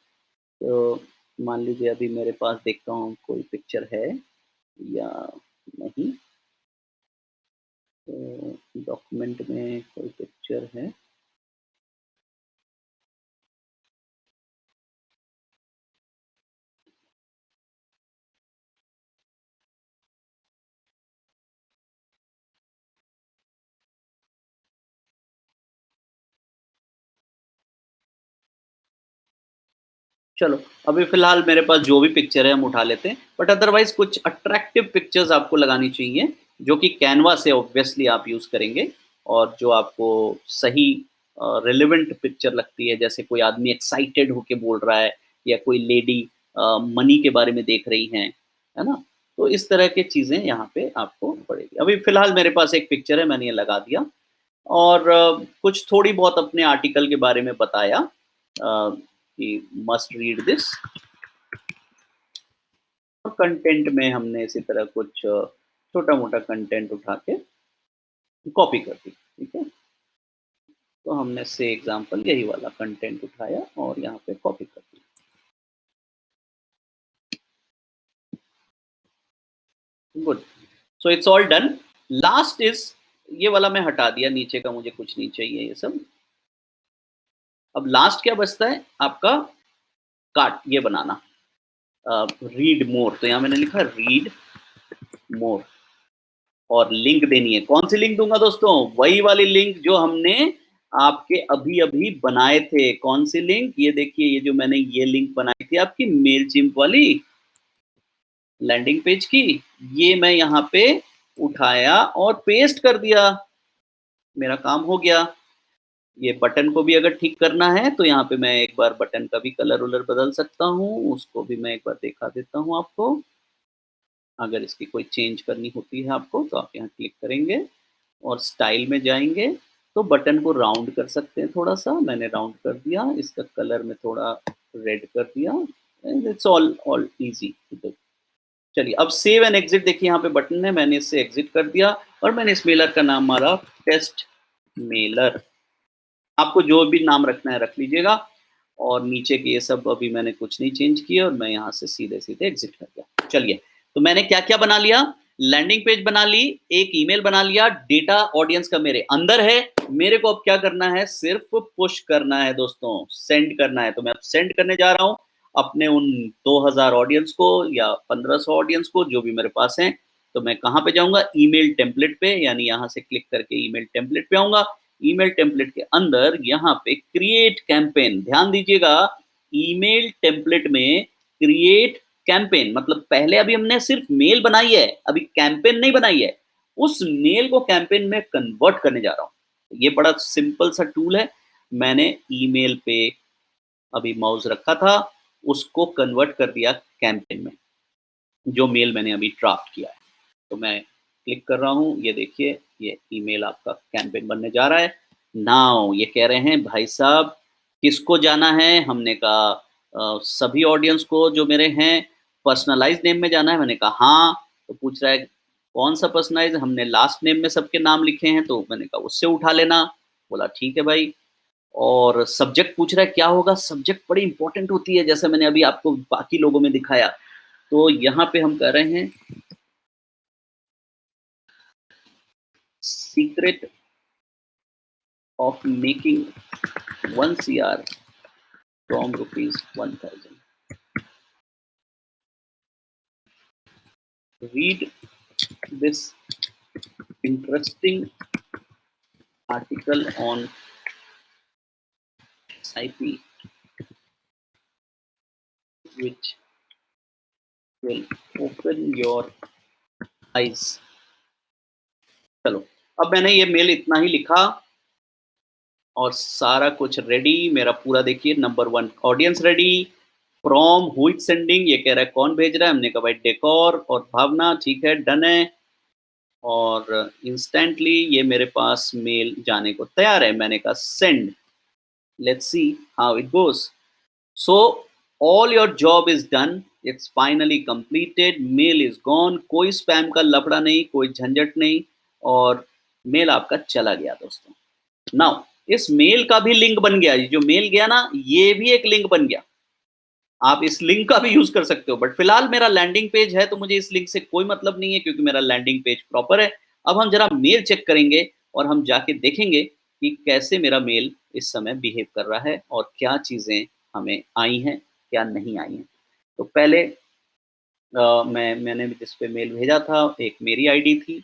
तो मान लीजिए अभी मेरे पास देखता हूँ कोई पिक्चर है या नहीं, तो डॉक्यूमेंट में कोई पिक्चर है। चलो, अभी फ़िलहाल मेरे पास जो भी पिक्चर है हम उठा लेते हैं, बट अदरवाइज़ कुछ अट्रैक्टिव पिक्चर्स आपको लगानी चाहिए, जो कि कैनवा से ऑब्वियसली आप यूज़ करेंगे और जो आपको सही रिलेवेंट पिक्चर लगती है, जैसे कोई आदमी एक्साइटेड होके बोल रहा है या कोई लेडी मनी के बारे में देख रही हैं, है ना? तो इस तरह की चीज़ें यहाँ पे आपको पड़ेगी। अभी फ़िलहाल मेरे पास एक पिक्चर है, मैंने ये लगा दिया और कुछ थोड़ी बहुत अपने आर्टिकल के बारे में बताया कि मस्ट रीड दिस। और कंटेंट में हमने इसी तरह कुछ छोटा-मोटा कंटेंट उठा के कॉपी कर दी, ठीक है? तो हमने से एग्ज़ाम्पल यही वाला कंटेंट उठाया और यहाँ पे कॉपी कर दिया। Good, so it's all done. Last is ये वाला मैं हटा दिया, नीचे का मुझे कुछ नहीं चाहिए ये सब। अब लास्ट क्या बचता है आपका, कार्ट ये बनाना, रीड मोर, तो यहाँ मैंने लिखा रीड मोर और लिंक देनी है। कौन सी लिंक दूँगा दोस्तों? वही वाली लिंक जो हमने आपके अभी-अभी बनाए थे। कौन सी लिंक? ये देखिए, ये जो मैंने ये लिंक बनाई थी आपकी मेलचिम्प वाली लैंडिंग पेज की, ये मैं यहाँ पे उठाया और पेस्ट कर दिया। मेरा काम हो गया। ये बटन को भी अगर ठीक करना है तो यहाँ पे मैं एक बार बटन का भी कलर-वलर बदल सकता हूँ। उसको भी मैं एक बार दिखा देता हूँ आपको। अगर इसकी कोई चेंज करनी होती है आपको तो आप यहाँ क्लिक करेंगे और स्टाइल में जाएँगे, तो बटन को राउंड कर सकते हैं थोड़ा-सा, मैंने राउंड कर दिया, इसका कलर में थोड़ा रेड कर दिया and it's all all easy to do. चलिए, अब सेव एंड एग्ज़िट देखिए यहाँ पे बटन है, मैंने इससे एग्ज़िट कर दिया और मैंने इस मेलर का नाम मारा टेस्ट मेलर। आपको जो भी नाम रखना है रख लीजिएगा और नीचे के ये सब अभी मैंने कुछ नहीं चेंज किए और मैं यहाँ से सीधे-सीधे एग्ज़िट कर गया। चलिए, तो मैंने क्या-क्या बना लिया? लैंडिंग पेज बना ली, एक ईमेल बना लिया, डेटा ऑडियंस का मेरे अंदर है, मेरे को अब क्या करना है? सिर्फ़ पुश करना है दोस्तों, सेंड करना है। तो मैं अब सेंड करने जा रहा हूँ अपने उन 2000 ऑडियंस को या 1500 ऑडियंस को, जो भी मेरे पास हैं। तो मैं कहाँ पे जाऊँगा? ईमेल टेम्पलेट पे, यानी यहाँ से क्लिक करके ईमेल टेम्पलेट पे आऊँगा। ईमेल टेम्पलेट के अंदर यहाँ पे क्रिएट कैंपेन, ध्यान दीजिएगा, ईमेल टेम्पलेट में क्रिएट कैंपेन मतलब पहले अभी हमने सिर्फ मेल बनाई है, अभी कैंपेन नहीं बनाई है। उस मेल को कैंपेन में कन्वर्ट करने जा रहा हूँ। ये बड़ा सिंपल सा टूल है। मैंने ईमेल पे अभी माउस रखा था, उसको कन्वर्ट कर दिया कैंपेन में, जो मेल मैंने अभी ड्राफ्ट किया है। तो मैं क्लिक कर रहा हूँ, ये देखिए, ये ईमेल आपका कैंपेन बनने जा रहा है। नाउ ये कह रहे हैं भाई साहब किसको जाना है? हमने कहा सभी ऑडियंस को जो मेरे हैं, पर्सनलाइज़्ड नेम में जाना है? मैंने कहा हाँ। तो पूछ रहा है कौन-सा पर्सनलाइज़्ड? हमने लास्ट नेम में सबके नाम लिखे हैं, तो मैंने कहा उससे उठा लेना। बोला ठीक है भाई। और सब्जेक्ट पूछ रहा है क्या होगा? सब्जेक्ट बड़ी इंपॉर्टेंट होती है, जैसे मैंने अभी आपको बाकी लोगों में दिखाया। तो यहाँ पे हम कर रहे हैं secret of making 1 CR from rupees 1000. Read this interesting article on SIP which will open your eyes. चलो, अब मैंने ये मेल इतना ही लिखा और सारा कुछ रेडी, मेरा पूरा देखिए number 1 audience ready, from who is sending, ये कह रहा है कौन भेज रहा है, हमने कहा भाई डेकोर और भावना, ठीक है डन है, और इंस्टेंटली ये मेरे पास मेल जाने को तैयार है, मैंने कहा send, let's see how it goes. So all your job is done, it's finally completed, mail is gone, कोई स्पैम का लफड़ा नहीं, कोई झंझट नहीं, और मेल आपका चला गया दोस्तों. नाउ इस मेल का भी लिंक बन गया, ये जो मेल गया ना ये भी एक लिंक बन गया, आप इस लिंक का भी यूज कर सकते हो, बट फिलहाल मेरा लैंडिंग पेज है तो मुझे इस लिंक से कोई मतलब नहीं है क्योंकि मेरा लैंडिंग पेज प्रॉपर है. अब हम जरा मेल चेक करेंगे और हम जाके देखेंगे कि कैसे मेरा मेल इस समय बिहेव कर रहा है और क्या चीज़ें हमें आई हैं, क्या नहीं आई हैं. तो पहले मैंने जिस पे मेल भेजा था एक मेरी आईडी थी,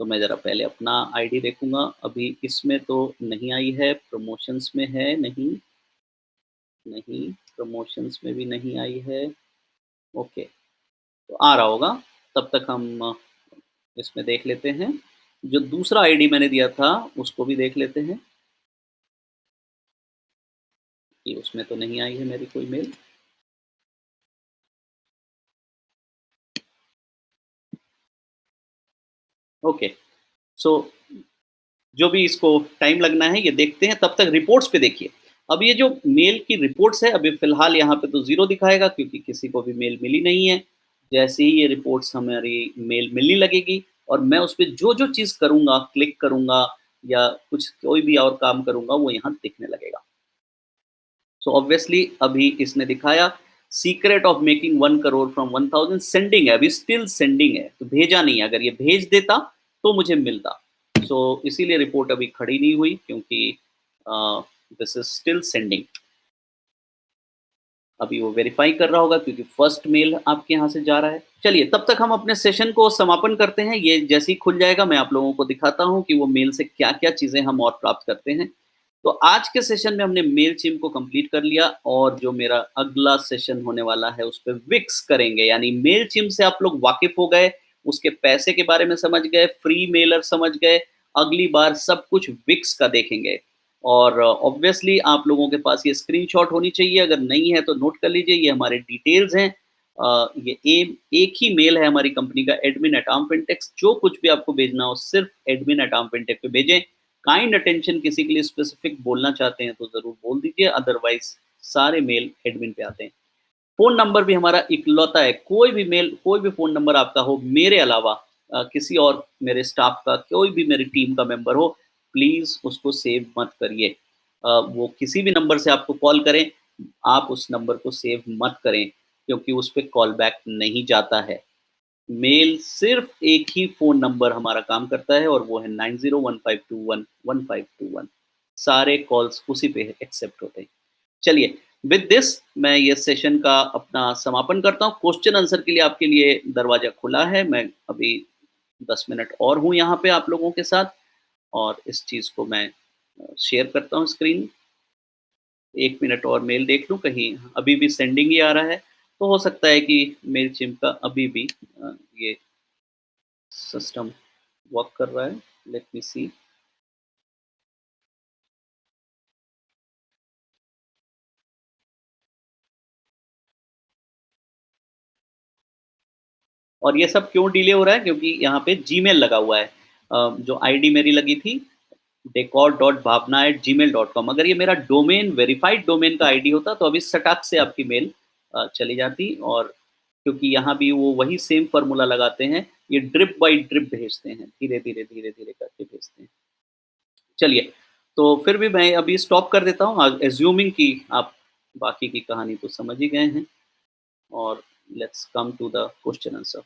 तो मैं ज़रा पहले अपना आईडी देखूँगा, अभी इसमें तो नहीं आई है, प्रमोशंस में है, नहीं, नहीं, प्रमोशंस में भी नहीं आई है, ओके, तो आ रहा होगा, तब तक हम इसमें देख लेते हैं. जो दूसरा आईडी मैंने दिया था, उसको भी देख लेते हैं, कि उसमें तो नहीं आई है मेरी कोई मेल. ओके, सो जो भी इसको टाइम लगना है ये देखते हैं, तब तक रिपोर्ट्स पे देखिए. अब ये जो मेल की रिपोर्ट्स है, अभी फ़िलहाल यहाँ पे तो 0 दिखाएगा क्योंकि किसी को भी मेल मिली नहीं है. जैसे ही ये रिपोर्ट्स हमारी मेल मिलने लगेगी और मैं उस पे जो-जो चीज़ करूँगा, क्लिक करूँगा या कुछ कोई भी और काम करूँगा, वो यहाँ दिखने लगेगा. सो ऑब्वियसली अभी इसने दिखाया secret of making 1 crore from 1000 sending है, अभी स्टिल सेंडिंग है, तो भेजा नहीं है, अगर ये भेज देता तो मुझे मिलता. सो इसीलिए रिपोर्ट अभी खड़ी नहीं हुई क्योंकि दिस इज स्टिल सेंडिंग. अभी वो वेरीफाई कर रहा होगा क्योंकि फर्स्ट मेल आपके यहाँ से जा रहा है. चलिए तब तक हम अपने सेशन को समापन करते हैं, ये जैसे ही खुल जाएगा मैं आप लोगों को दिखाता हूँ कि वो मेल से क्या-क्या चीज़ें हम और प्राप्त करते हैं. तो आज के सेशन में हमने मेलचिम्प को कंप्लीट कर लिया और जो मेरा अगला सेशन होने वाला है उस पे विक्स करेंगे, यानी मेलचिम्प से आप लोग वाकिफ हो गए, उसके पैसे के बारे में समझ गए, फ्री मेलर समझ गए, अगली बार सब कुछ विक्स का देखेंगे. और ऑब्वियसली आप लोगों के पास ये स्क्रीनशॉट होनी चाहिए, अगर नहीं है तो नोट कर लीजिए, ये हमारे डिटेल्स हैं. ये एक ही मेल है हमारी कंपनी का admin@armfintech, जो कुछ भी आपको भेजना हो सिर्फ admin@armfintech पे भेजें. काइंड अटेंशन किसी के लिए स्पेसिफिक बोलना चाहते हैं तो ज़रूर बोल दीजिए, अदरवाइज़ सारे मेल एडमिन पे आते हैं. फ़ोन नंबर भी हमारा इकलौता है, कोई भी मेल, कोई भी फ़ोन नंबर आपका हो मेरे अलावा, किसी और मेरे स्टाफ का, कोई भी मेरी टीम का मेंबर हो, प्लीज़ उसको सेव मत करिए. वो किसी भी नंबर से आपको कॉल करें, आप उस नंबर को सेव मत करें क्योंकि उस पे कॉल बैक नहीं जाता है. मेल सिर्फ एक ही फ़ोन नंबर हमारा काम करता है और वो है 9015211521. सारे कॉल्स उसी पे एक्सेप्ट होते हैं. चलिए, विद दिस मैं ये सेशन का अपना समापन करता हूँ. क्वेश्चन आंसर के लिए आपके लिए दरवाज़ा खुला है. मैं अभी 10 मिनट और हूँ यहाँ पे आप लोगों के साथ और इस चीज़ को मैं शेयर करता हूँ स्क्रीन. 1 मिनट और मेल देख लूँ, कहीं अभी भी सेंडिंग ही आ रहा है, तो हो सकता है कि मेलचिम्प का अभी भी ये सिस्टम वर्क कर रहा है. लेट मी सी. और ये सब क्यों डिले हो रहा है क्योंकि यहाँ पे जीमेल लगा हुआ है. जो आईडी मेरी लगी थी decor.bhavna@gmail.com, अगर ये मेरा डोमेन वेरीफाइड डोमेन का आईडी होता तो अभी सटाक से आपकी मेल चली जाती. और क्योंकि यहाँ भी वो वही सेम फार्मूला लगाते हैं, ये ड्रिप बाय ड्रिप भेजते हैं, धीरे-धीरे, धीरे-धीरे करके भेजते हैं. चलिए, तो फिर भी मैं अभी स्टॉप कर देता हूँ, एज्यूमिंग कि आप बाकी की कहानी तो समझ ही गए हैं, और let's come to the question answer.